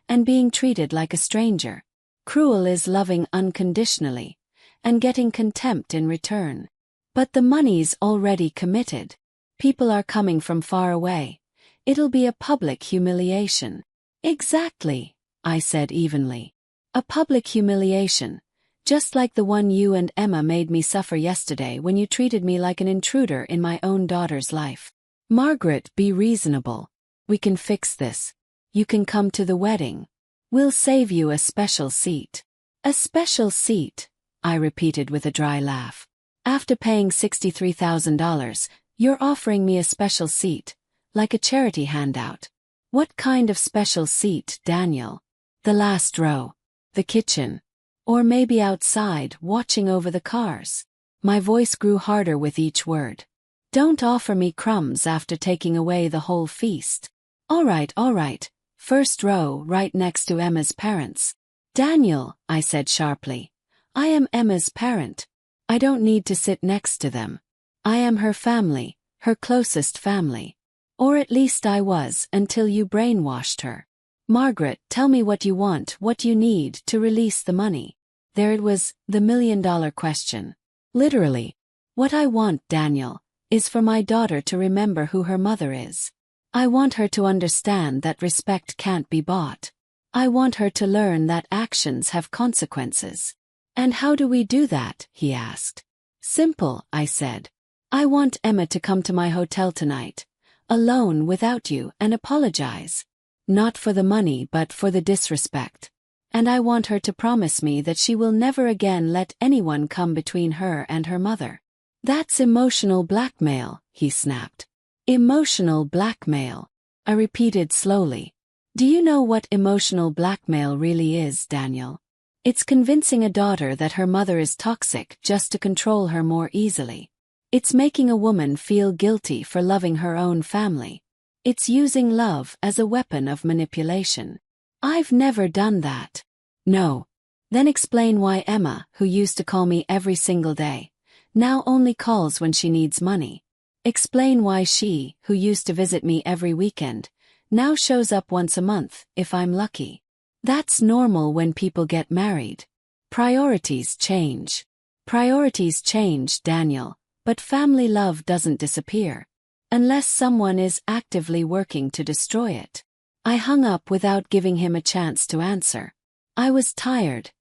and being treated like a stranger. Cruel is loving unconditionally, and getting contempt in return. But the money's already committed. People are coming from far away. It'll be a public humiliation. Exactly, I said evenly. A public humiliation, just like the one you and Emma made me suffer yesterday when you treated me like an intruder in my own daughter's life. Margaret, be reasonable. We can fix this. You can come to the wedding. We'll save you a special seat. A special seat, I repeated with a dry laugh. After paying $63,000, you're offering me a special seat, like a charity handout. What kind of special seat, Daniel? The last row. The kitchen. Or maybe outside, watching over the cars. My voice grew harder with each word. Don't offer me crumbs after taking away the whole feast. All right. First row, right next to Emma's parents. Daniel, I said sharply. I am Emma's parent. I don't need to sit next to them. I am her family, her closest family. Or at least I was until you brainwashed her. Margaret, tell me what you want, what you need to release the money. There it was, the million-dollar question. Literally. What I want, Daniel, is for my daughter to remember who her mother is. I want her to understand that respect can't be bought. I want her to learn that actions have consequences. And how do we do that? He asked. Simple, I said. I want Emma to come to my hotel tonight, alone without you, and apologize. Not for the money but for the disrespect. And I want her to promise me that she will never again let anyone come between her and her mother. That's emotional blackmail, he snapped. Emotional blackmail. I repeated slowly. Do you know what emotional blackmail really is, Daniel? It's convincing a daughter that her mother is toxic just to control her more easily. It's making a woman feel guilty for loving her own family. It's using love as a weapon of manipulation. I've never done that. No. Then explain why Emma, who used to call me every single day, now only calls when she needs money. Explain why she, who used to visit me every weekend, now shows up once a month, if I'm lucky. That's normal when people get married. Priorities change. Priorities change, Daniel, but family love doesn't disappear. Unless someone is actively working to destroy it. I hung up without giving him a chance to answer. I was tired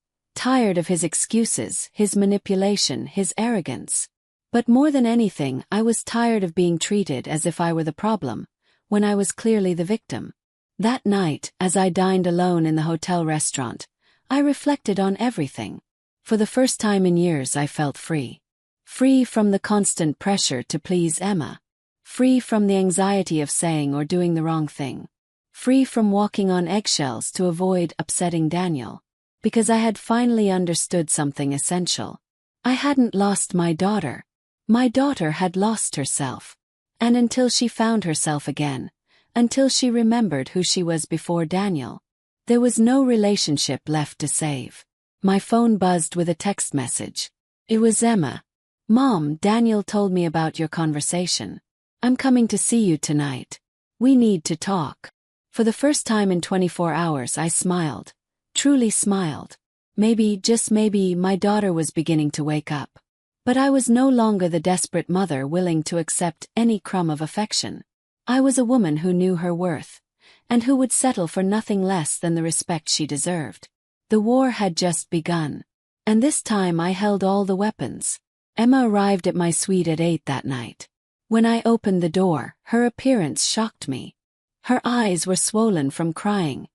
of his excuses, his manipulation, his arrogance. But more than anything, I was tired of being treated as if I were the problem, when I was clearly the victim. That night, as I dined alone in the hotel restaurant, I reflected on everything. For the first time in years I felt free. Free from the constant pressure to please Emma. Free from the anxiety of saying or doing the wrong thing. Free from walking on eggshells to avoid upsetting Daniel. Because I had finally understood something essential. I hadn't lost my daughter. My daughter had lost herself. And until she found herself again, until she remembered who she was before Daniel, there was no relationship left to save. My phone buzzed with a text message. It was Emma. Mom, Daniel told me about your conversation. I'm coming to see you tonight. We need to talk. For the first time in 24 hours I smiled. Truly smiled. Maybe, just maybe, my daughter was beginning to wake up. But I was no longer the desperate mother willing to accept any crumb of affection. I was a woman who knew her worth, and who would settle for nothing less than the respect she deserved. The war had just begun. And this time I held all the weapons. Emma arrived at my suite at 8 that night. When I opened the door, her appearance shocked me. Her eyes were swollen from crying,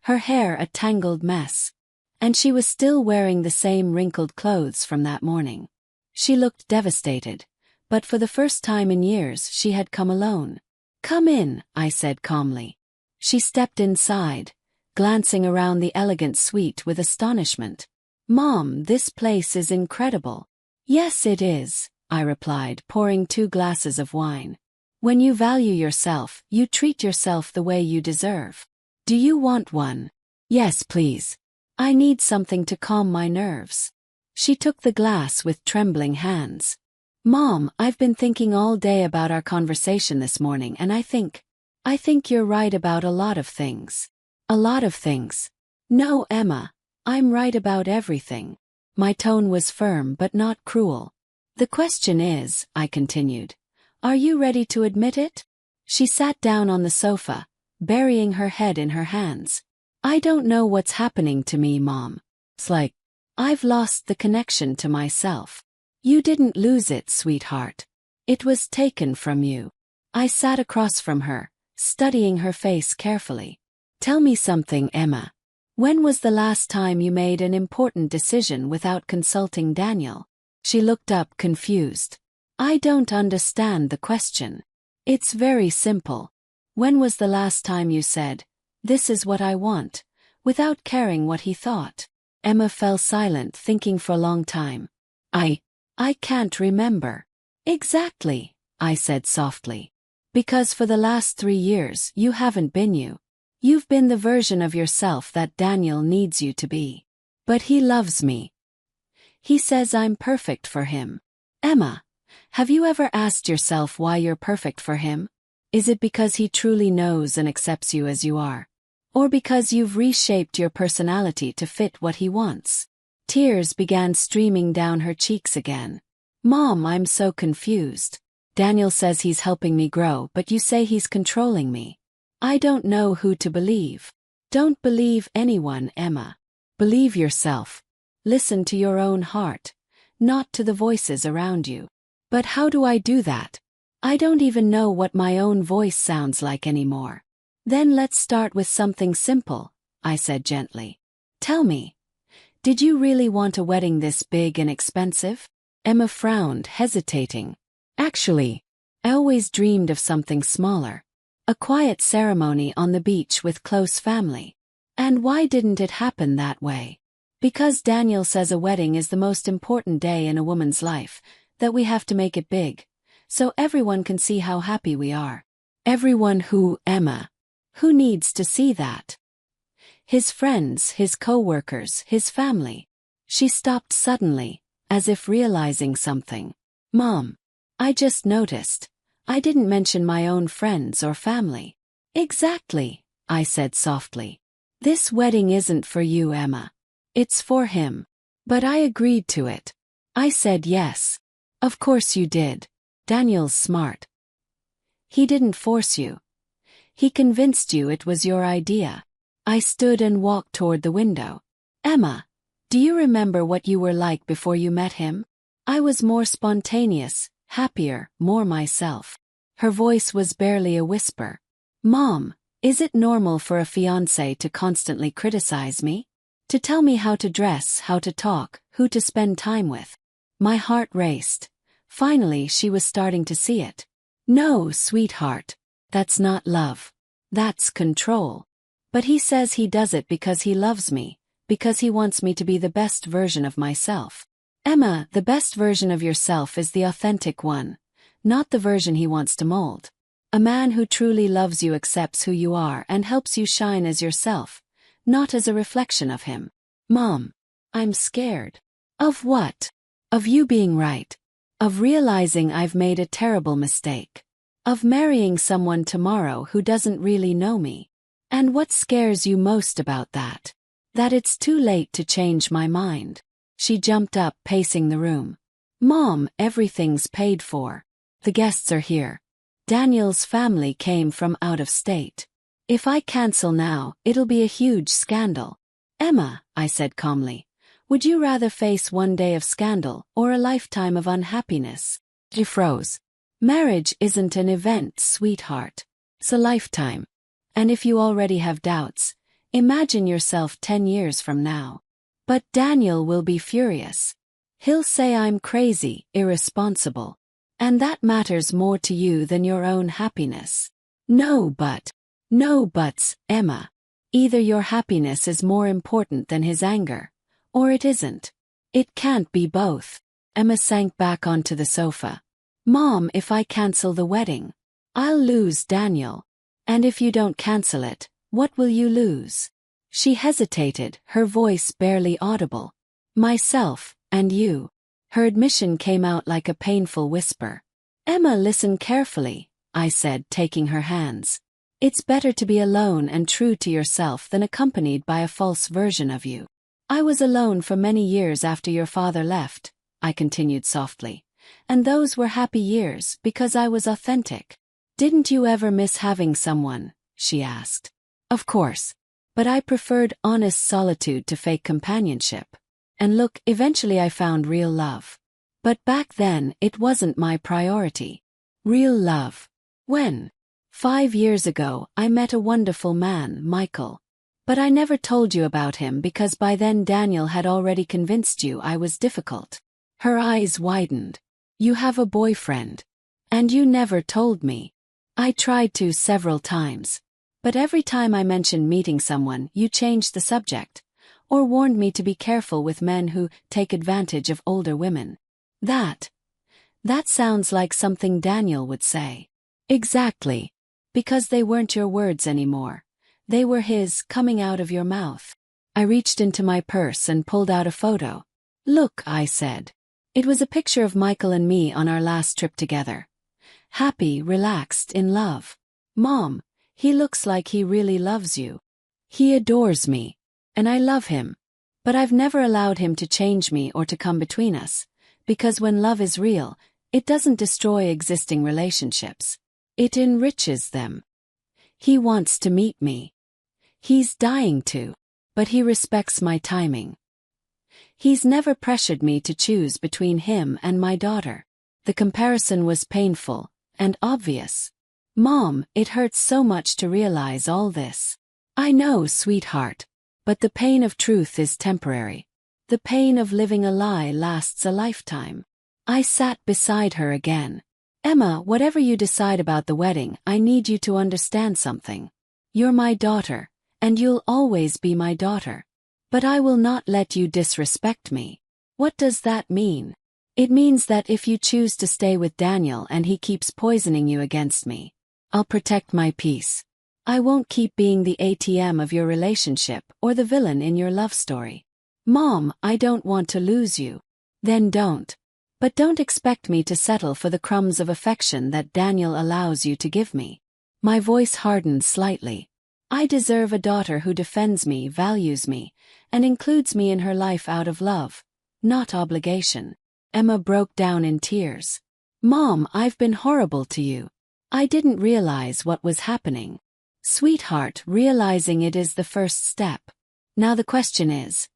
her hair a tangled mess. And she was still wearing the same wrinkled clothes from that morning. She looked devastated, but for the first time in years she had come alone. Come in, I said calmly. She stepped inside, glancing around the elegant suite with astonishment. Mom, this place is incredible. Yes, it is, I replied, pouring 2 glasses of wine. When you value yourself, you treat yourself the way you deserve. Do you want one? Yes, please. I need something to calm my nerves. She took the glass with trembling hands. Mom, I've been thinking all day about our conversation this morning, and I think you're right about a lot of things. A lot of things. No, Emma, I'm right about everything. My tone was firm but not cruel. The question is, I continued, are you ready to admit it? She sat down on the sofa, burying her head in her hands. I don't know what's happening to me, Mom. It's like I've lost the connection to myself. You didn't lose it, sweetheart. It was taken from you. I sat across from her, studying her face carefully. Tell me something, Emma. When was the last time you made an important decision without consulting Daniel? She looked up confused. I don't understand the question. It's very simple. When was the last time you said, "This is what I want," without caring what he thought? Emma fell silent, thinking for a long time. I can't remember. Exactly, I said softly. Because for the last 3 years you haven't been you. You've been the version of yourself that Daniel needs you to be. But he loves me. He says I'm perfect for him. Emma, have you ever asked yourself why you're perfect for him? Is it because he truly knows and accepts you as you are? Or because you've reshaped your personality to fit what he wants? Tears began streaming down her cheeks again. Mom, I'm so confused. Daniel says he's helping me grow, but you say he's controlling me. I don't know who to believe. Don't believe anyone, Emma. Believe yourself. Listen to your own heart, not to the voices around you. But how do I do that? I don't even know what my own voice sounds like anymore. Then let's start with something simple, I said gently. Tell me, did you really want a wedding this big and expensive? Emma frowned, hesitating. Actually, I always dreamed of something smaller. A quiet ceremony on the beach with close family. And why didn't it happen that way? Because Daniel says a wedding is the most important day in a woman's life, that we have to make it big, so everyone can see how happy we are. Everyone who, Emma? Who needs to see that? His friends, his co-workers, his family. She stopped suddenly, as if realizing something. Mom, I just noticed. I didn't mention my own friends or family. Exactly, I said softly. This wedding isn't for you, Emma. It's for him. But I agreed to it. I said yes. Of course you did. Daniel's smart. He didn't force you. He convinced you it was your idea. I stood and walked toward the window. Emma, do you remember what you were like before you met him? I was more spontaneous, happier, more myself. Her voice was barely a whisper. Mom, is it normal for a fiancé to constantly criticize me? To tell me how to dress, how to talk, who to spend time with? My heart raced. Finally, she was starting to see it. No, sweetheart. That's not love. That's control. But he says he does it because he loves me, because he wants me to be the best version of myself. Emma, the best version of yourself is the authentic one, not the version he wants to mold. A man who truly loves you accepts who you are and helps you shine as yourself, not as a reflection of him. Mom, I'm scared. Of what? Of you being right. Of realizing I've made a terrible mistake. Of marrying someone tomorrow who doesn't really know me. And what scares you most about that? That it's too late to change my mind. She jumped up, pacing the room. Mom, everything's paid for. The guests are here. Daniel's family came from out of state. If I cancel now, it'll be a huge scandal. Emma, I said calmly, would you rather face one day of scandal or a lifetime of unhappiness? She froze. Marriage isn't an event, sweetheart. It's a lifetime. And if you already have doubts, imagine yourself 10 years from now. But Daniel will be furious. He'll say I'm crazy, irresponsible. And that matters more to you than your own happiness. No buts, Emma. Either your happiness is more important than his anger, or it isn't. It can't be both. Emma sank back onto the sofa. Mom, if I cancel the wedding, I'll lose Daniel. And if you don't cancel it, what will you lose? She hesitated, her voice barely audible. Myself, and you. Her admission came out like a painful whisper. Emma, listen carefully, I said, taking her hands. It's better to be alone and true to yourself than accompanied by a false version of you. I was alone for many years after your father left, I continued softly. And those were happy years because I was authentic. Didn't you ever miss having someone? She asked. Of course. But I preferred honest solitude to fake companionship. And look, eventually I found real love. But back then, it wasn't my priority. Real love. When? 5 years ago, I met a wonderful man, Michael. But I never told you about him because by then Daniel had already convinced you I was difficult. Her eyes widened. You have a boyfriend. And you never told me. I tried to several times. But every time I mentioned meeting someone, you changed the subject, or warned me to be careful with men who take advantage of older women. That That sounds like something Daniel would say. Exactly. Because they weren't your words anymore. They were his, coming out of your mouth. I reached into my purse and pulled out a photo. Look, I said. It was a picture of Michael and me on our last trip together. Happy, relaxed, in love. Mom, he looks like he really loves you. He adores me. And I love him. But I've never allowed him to change me or to come between us. Because when love is real, it doesn't destroy existing relationships. It enriches them. He wants to meet me. He's dying to. But he respects my timing. He's never pressured me to choose between him and my daughter. The comparison was painful and obvious. Mom, it hurts so much to realize all this. I know, sweetheart. But the pain of truth is temporary. The pain of living a lie lasts a lifetime. I sat beside her again. Emma, whatever you decide about the wedding, I need you to understand something. You're my daughter, and you'll always be my daughter. But I will not let you disrespect me. What does that mean? It means that if you choose to stay with Daniel and he keeps poisoning you against me, I'll protect my peace. I won't keep being the ATM of your relationship or the villain in your love story. Mom, I don't want to lose you. Then don't. But don't expect me to settle for the crumbs of affection that Daniel allows you to give me. My voice hardened slightly. I deserve a daughter who defends me, values me, and includes me in her life out of love, not obligation. Emma broke down in tears. Mom, I've been horrible to you. I didn't realize what was happening. Sweetheart, realizing it is the first step. Now the question is,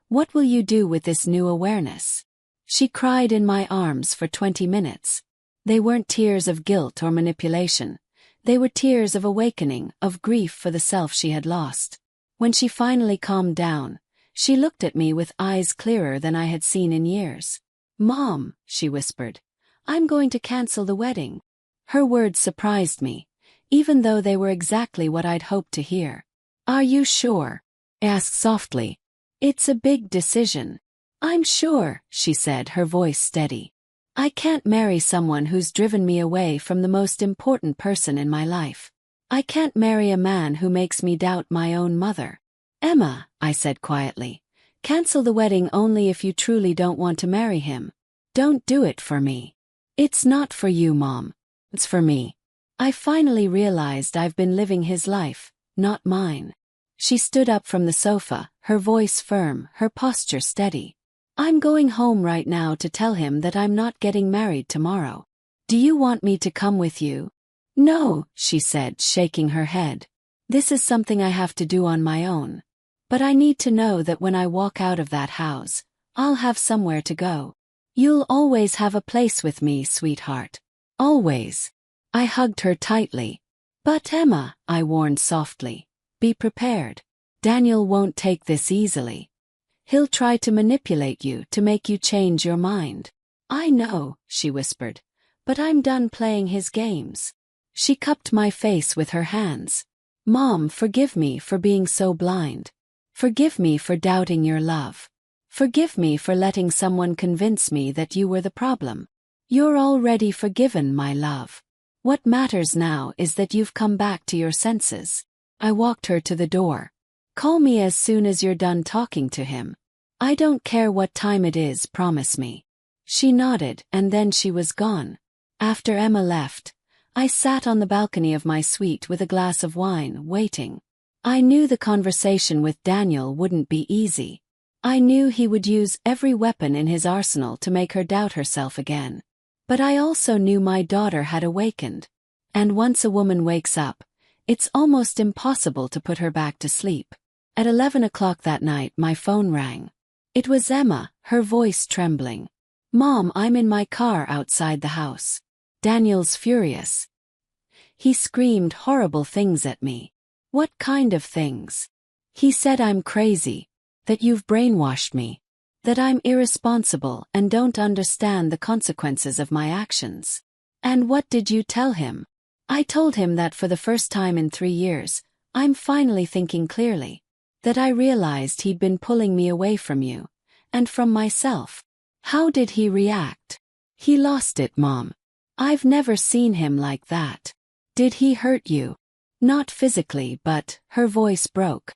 what will you do with this new awareness? She cried in my arms for 20 minutes. They weren't tears of guilt or manipulation. They were tears of awakening, of grief for the self she had lost. When she finally calmed down, she looked at me with eyes clearer than I had seen in years. Mom, she whispered, I'm going to cancel the wedding. Her words surprised me, even though they were exactly what I'd hoped to hear. Are you sure? I asked softly. It's a big decision. I'm sure, she said, her voice steady. I can't marry someone who's driven me away from the most important person in my life. I can't marry a man who makes me doubt my own mother. Emma, I said quietly, cancel the wedding only if you truly don't want to marry him. Don't do it for me. It's not for you, Mom. It's for me. I finally realized I've been living his life, not mine. She stood up from the sofa, her voice firm, her posture steady. I'm going home right now to tell him that I'm not getting married tomorrow. Do you want me to come with you? No, she said, shaking her head. This is something I have to do on my own. But I need to know that when I walk out of that house, I'll have somewhere to go. You'll always have a place with me, sweetheart. Always. I hugged her tightly. But Emma, I warned softly, be prepared. Daniel won't take this easily. He'll try to manipulate you to make you change your mind. I know, she whispered, but I'm done playing his games. She cupped my face with her hands. Mom, forgive me for being so blind. Forgive me for doubting your love. Forgive me for letting someone convince me that you were the problem. You're already forgiven, my love. What matters now is that you've come back to your senses. I walked her to the door. Call me as soon as you're done talking to him. I don't care what time it is, promise me. She nodded, and then she was gone. After Emma left, I sat on the balcony of my suite with a glass of wine, waiting. I knew the conversation with Daniel wouldn't be easy. I knew he would use every weapon in his arsenal to make her doubt herself again. But I also knew my daughter had awakened. And once a woman wakes up, it's almost impossible to put her back to sleep. At 11 o'clock that night, my phone rang. It was Emma, her voice trembling. Mom, I'm in my car outside the house. Daniel's furious. He screamed horrible things at me. What kind of things? He said I'm crazy, that you've brainwashed me, that I'm irresponsible and don't understand the consequences of my actions. And what did you tell him? I told him that for the first time in 3 years, I'm finally thinking clearly. That I realized he'd been pulling me away from you, and from myself. How did he react? He lost it, Mom. I've never seen him like that. Did he hurt you? Not physically, but her voice broke.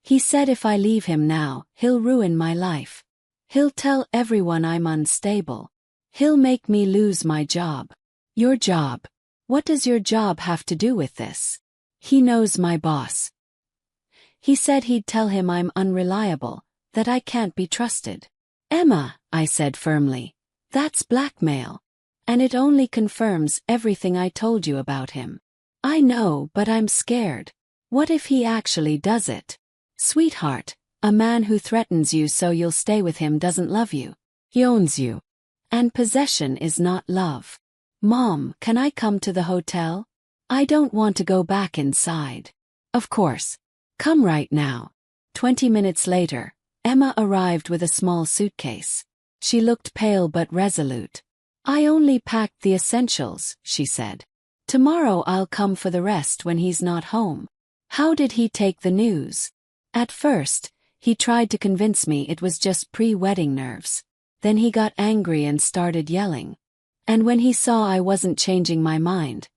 He said if I leave him now, he'll ruin my life. He'll tell everyone I'm unstable. He'll make me lose my job. Your job? What does your job have to do with this? He knows my boss. He said he'd tell him I'm unreliable, that I can't be trusted. Emma, I said firmly, that's blackmail. And it only confirms everything I told you about him. I know, but I'm scared. What if he actually does it? Sweetheart, a man who threatens you so you'll stay with him doesn't love you. He owns you. And possession is not love. Mom, can I come to the hotel? I don't want to go back inside. Of course. Come right now. 20 minutes later, Emma arrived with a small suitcase. She looked pale but resolute. I only packed the essentials, she said. Tomorrow I'll come for the rest when he's not home. How did he take the news? At first, he tried to convince me it was just pre-wedding nerves. Then he got angry and started yelling. And when he saw I wasn't changing my mind,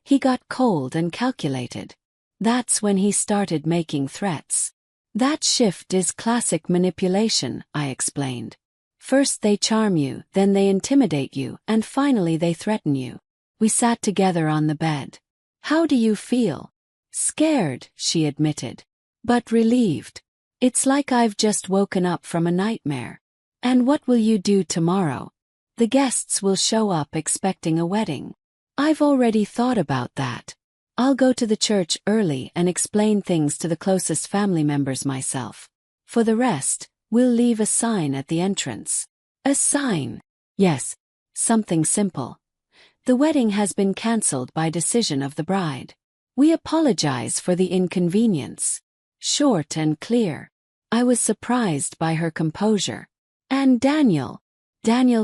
he got cold and calculated. That's when he started making threats. That shift is classic manipulation, I explained. First they charm you, then they intimidate you, and finally they threaten you. We sat together on the bed. How do you feel? Scared, she admitted. But relieved. It's like I've just woken up from a nightmare. And what will you do tomorrow? The guests will show up expecting a wedding. I've already thought about that. I'll go to the church early and explain things to the closest family members myself. For the rest, we'll leave a sign at the entrance. A sign? Yes. Something simple. The wedding has been cancelled by decision of the bride. We apologize for the inconvenience. Short and clear. I was surprised by her composure. And Daniel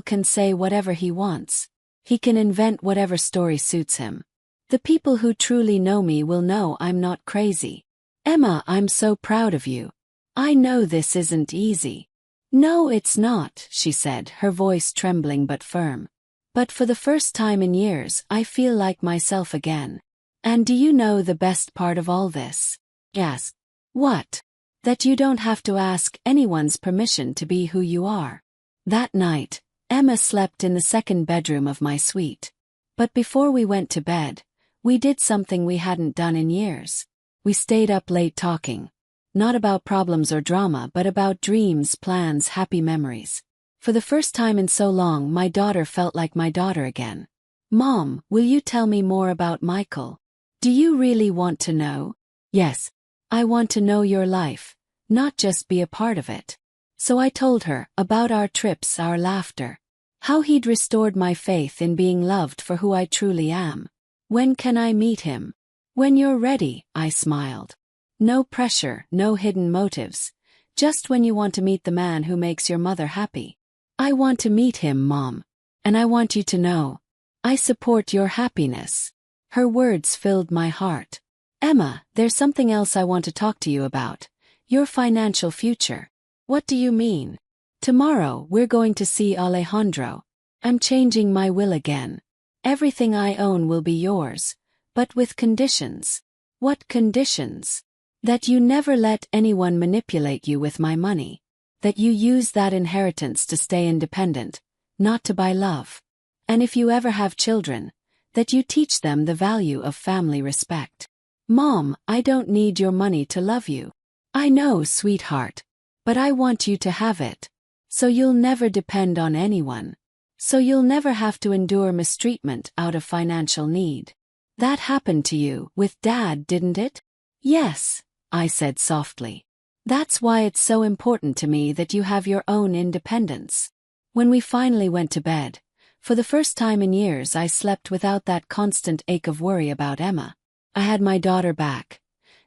can say whatever he wants. He can invent whatever story suits him. The people who truly know me will know I'm not crazy. Emma, I'm so proud of you. I know this isn't easy. No, it's not, she said, her voice trembling but firm. But for the first time in years, I feel like myself again. And do you know the best part of all this? Yes. What? That you don't have to ask anyone's permission to be who you are. That night, Emma slept in the second bedroom of my suite. But before we went to bed, we did something we hadn't done in years. We stayed up late talking. Not about problems or drama, but about dreams, plans, happy memories. For the first time in so long, my daughter felt like my daughter again. Mom, will you tell me more about Michael? Do you really want to know? Yes. I want to know your life, not just be a part of it. So I told her about our trips, our laughter. How he'd restored my faith in being loved for who I truly am. When can I meet him? When you're ready, I smiled. No pressure, no hidden motives. Just when you want to meet the man who makes your mother happy. I want to meet him, Mom. And I want you to know. I support your happiness. Her words filled my heart. Emma, there's something else I want to talk to you about. Your financial future. What do you mean? Tomorrow, we're going to see Alejandro. I'm changing my will again. Everything I own will be yours. But with conditions. What conditions? That you never let anyone manipulate you with my money. That you use that inheritance to stay independent, not to buy love. And if you ever have children, that you teach them the value of family respect. Mom, I don't need your money to love you. I know, sweetheart. But I want you to have it. So you'll never depend on anyone. So you'll never have to endure mistreatment out of financial need. That happened to you with Dad, didn't it? Yes, I said softly. That's why it's so important to me that you have your own independence. When we finally went to bed, for the first time in years I slept without that constant ache of worry about Emma. I had my daughter back.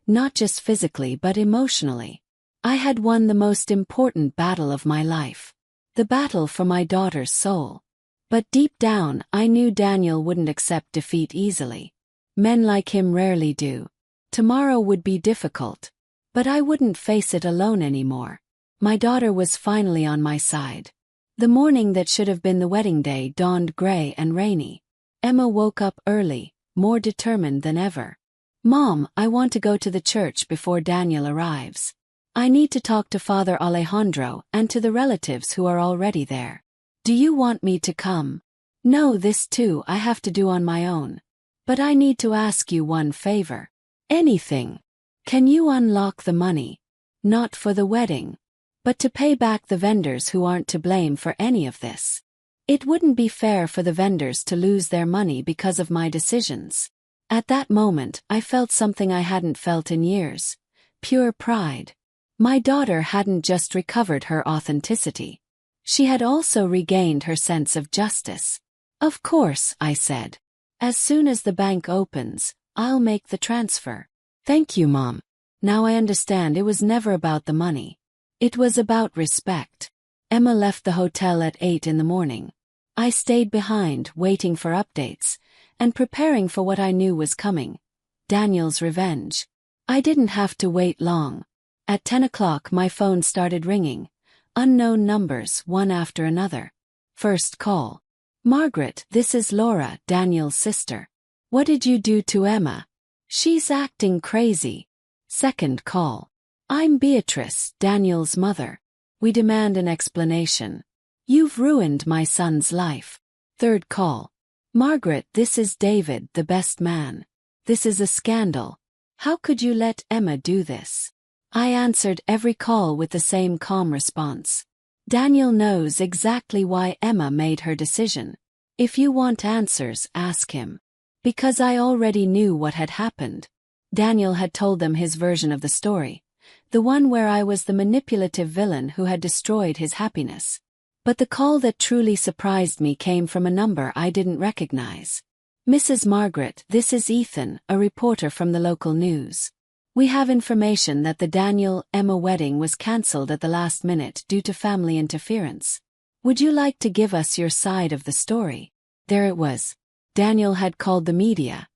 Not just physically but emotionally. I had won the most important battle of my life. The battle for my daughter's soul. But deep down, I knew Daniel wouldn't accept defeat easily. Men like him rarely do. Tomorrow would be difficult. But I wouldn't face it alone anymore. My daughter was finally on my side. The morning that should have been the wedding day dawned gray and rainy. Emma woke up early, more determined than ever. "Mom, I want to go to the church before Daniel arrives. I need to talk to Father Alejandro and to the relatives who are already there. Do you want me to come?" "No, this too I have to do on my own. But I need to ask you one favor." "Anything. Can you unlock the money? Not for the wedding, but to pay back the vendors who aren't to blame for any of this. It wouldn't be fair for the vendors to lose their money because of my decisions." At that moment, I felt something I hadn't felt in years. Pure pride. My daughter hadn't just recovered her authenticity. She had also regained her sense of justice. "Of course," I said. "As soon as the bank opens, I'll make the transfer." "Thank you, Mom. Now I understand it was never about the money. It was about respect." Emma left the hotel at 8 in the morning. I stayed behind, waiting for updates, and preparing for what I knew was coming. Daniel's revenge. I didn't have to wait long. At 10 o'clock my phone started ringing. Unknown numbers, one after another. First call. "Margaret, this is Laura, Daniel's sister. What did you do to Emma? She's acting crazy." Second call. "I'm Beatrice, Daniel's mother. We demand an explanation. You've ruined my son's life." Third call. "Margaret, this is David, the best man. This is a scandal. How could you let Emma do this?" I answered every call with the same calm response. "Daniel knows exactly why Emma made her decision. If you want answers, ask him." Because I already knew what had happened. Daniel had told them his version of the story, the one where I was the manipulative villain who had destroyed his happiness. But the call that truly surprised me came from a number I didn't recognize. "Mrs. Margaret, this is Ethan, a reporter from the local news. We have information that the Daniel-Emma wedding was cancelled at the last minute due to family interference. Would you like to give us your side of the story?" There it was. Daniel had called the media.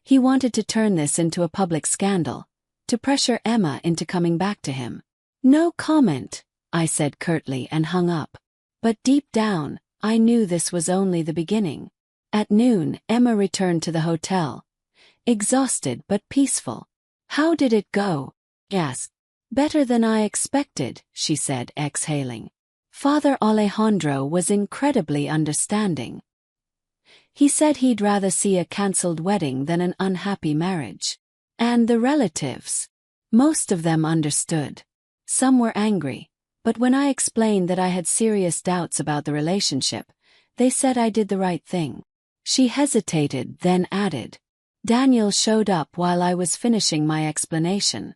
He wanted to turn this into a public scandal, to pressure Emma into coming back to him. "No comment," I said curtly and hung up. But deep down, I knew this was only the beginning. At noon, Emma returned to the hotel. Exhausted but peaceful. "How did it go?" I asked. "Better than I expected," she said, exhaling. "Father Alejandro was incredibly understanding. He said he'd rather see a cancelled wedding than an unhappy marriage. And the relatives. Most of them understood. Some were angry, but when I explained that I had serious doubts about the relationship, they said I did the right thing." She hesitated, then added, "Daniel showed up while I was finishing my explanation.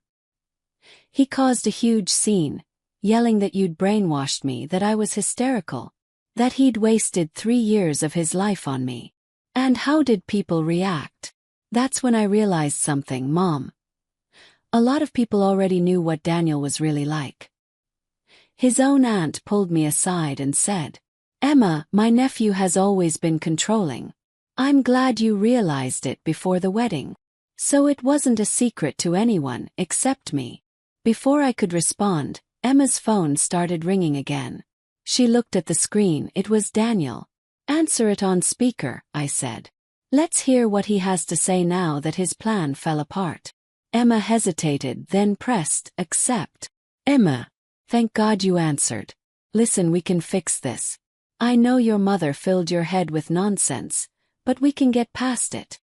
He caused a huge scene, yelling that you'd brainwashed me, that I was hysterical, that he'd wasted 3 years of his life on me." "And how did people react?" That's when I realized something, Mom. A lot of people already knew what Daniel was really like. His own aunt pulled me aside and said, "Emma, my nephew has always been controlling. I'm glad you realized it before the wedding. So it wasn't a secret to anyone except me." Before I could respond, Emma's phone started ringing again. She looked at the screen. It was Daniel. "Answer it on speaker," I said. "Let's hear what he has to say now that his plan fell apart." Emma hesitated, then pressed accept. "Emma, thank God you answered. Listen, we can fix this. I know your mother filled your head with nonsense, but we can get past it."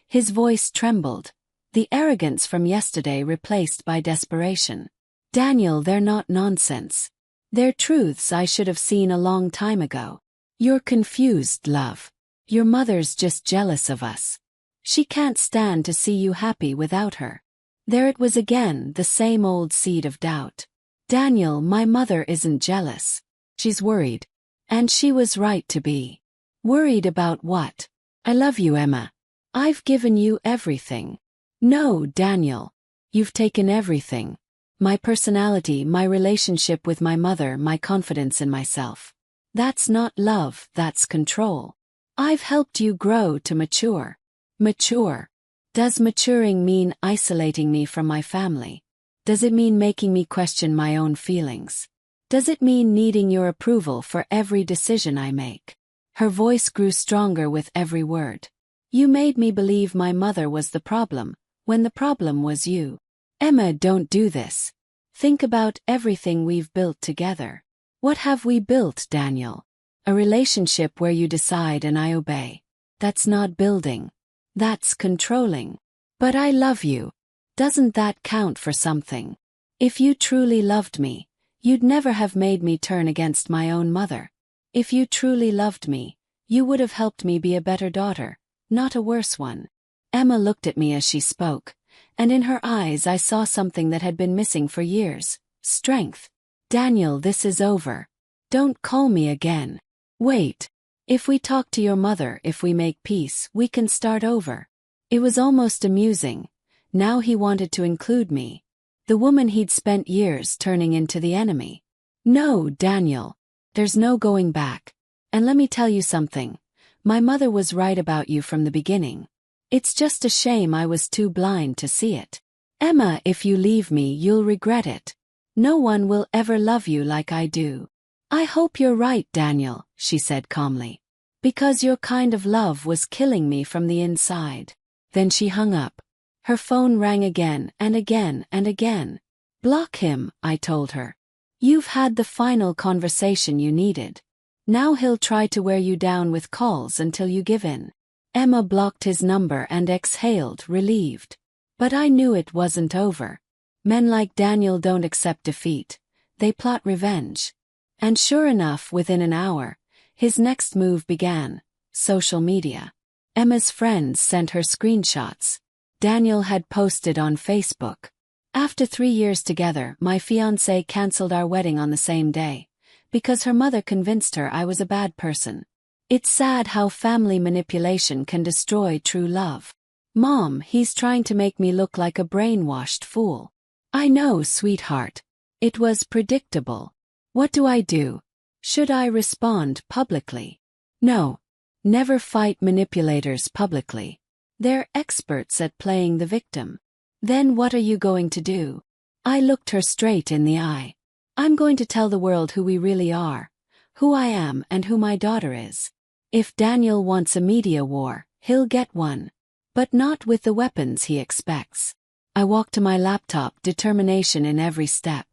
His voice trembled, the arrogance from yesterday replaced by desperation. "Daniel, they're not nonsense. They're truths I should have seen a long time ago. You're confused, love. Your mother's just jealous of us. She can't stand to see you happy without her." There it was again, the same old seed of doubt. "Daniel, my mother isn't jealous. She's worried. And she was right to be." "Worried about what?" "I love you, Emma. I've given you everything." "No, Daniel. You've taken everything. My personality, my relationship with my mother, my confidence in myself. That's not love, that's control. I've helped you grow to mature." "Mature? Does maturing mean isolating me from my family? Does it mean making me question my own feelings?" Does it mean needing your approval for every decision I make? Her voice grew stronger with every word. You made me believe my mother was the problem, when the problem was you. Emma, don't do this. Think about everything we've built together. What have we built, Daniel? A relationship where you decide and I obey. That's not building. That's controlling. But I love you. Doesn't that count for something? If you truly loved me, you'd never have made me turn against my own mother. If you truly loved me, you would have helped me be a better daughter, not a worse one. Emma looked at me as she spoke, and in her eyes I saw something that had been missing for years: strength. Daniel, this is over. Don't call me again. Wait. If we talk to your mother, if we make peace, we can start over. It was almost amusing. Now he wanted to include me. The woman he'd spent years turning into the enemy. No, Daniel. There's no going back. And let me tell you something. My mother was right about you from the beginning. It's just a shame I was too blind to see it. Emma, if you leave me, you'll regret it. No one will ever love you like I do. I hope you're right, Daniel, she said calmly. Because your kind of love was killing me from the inside. Then she hung up. Her phone rang again and again and again. Block him, I told her. You've had the final conversation you needed. Now he'll try to wear you down with calls until you give in. Emma blocked his number and exhaled, relieved. But I knew it wasn't over. Men like Daniel don't accept defeat. They plot revenge. And sure enough, within an hour, his next move began: social media. Emma's friends sent her screenshots. Daniel had posted on Facebook. After 3 years together, my fiancé cancelled our wedding on the same day, because her mother convinced her I was a bad person. It's sad how family manipulation can destroy true love. Mom, he's trying to make me look like a brainwashed fool. I know, sweetheart. It was predictable. What do I do? Should I respond publicly? No. Never fight manipulators publicly. They're experts at playing the victim. Then what are you going to do? I looked her straight in the eye. I'm going to tell the world who we really are, who I am and who my daughter is. If Daniel wants a media war, he'll get one. But not with the weapons he expects. I walked to my laptop, determination in every step.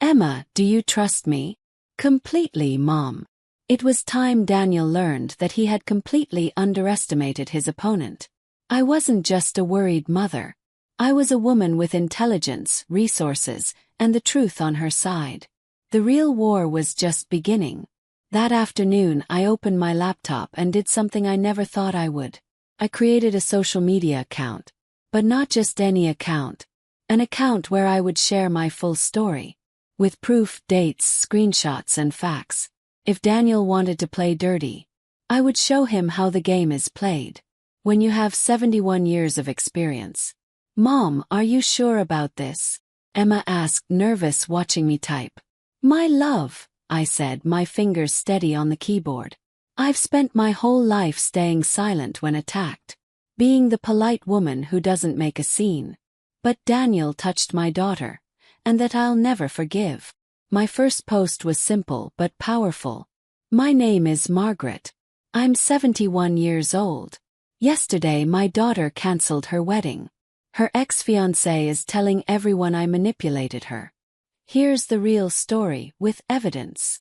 Emma, do you trust me? Completely, Mom. It was time Daniel learned that he had completely underestimated his opponent. I wasn't just a worried mother. I was a woman with intelligence, resources, and the truth on her side. The real war was just beginning. That afternoon, I opened my laptop and did something I never thought I would. I created a social media account. But not just any account. An account where I would share my full story. With proof, dates, screenshots, and facts. If Daniel wanted to play dirty, I would show him how the game is played. When you have 71 years of experience. Mom, are you sure about this? Emma asked, nervous, watching me type. My love, I said, my fingers steady on the keyboard. I've spent my whole life staying silent when attacked. Being the polite woman who doesn't make a scene. But Daniel touched my daughter. And that I'll never forgive. My first post was simple but powerful. My name is Margaret. I'm 71 years old. Yesterday my daughter cancelled her wedding. Her ex-fiancé is telling everyone I manipulated her. Here's the real story, with evidence.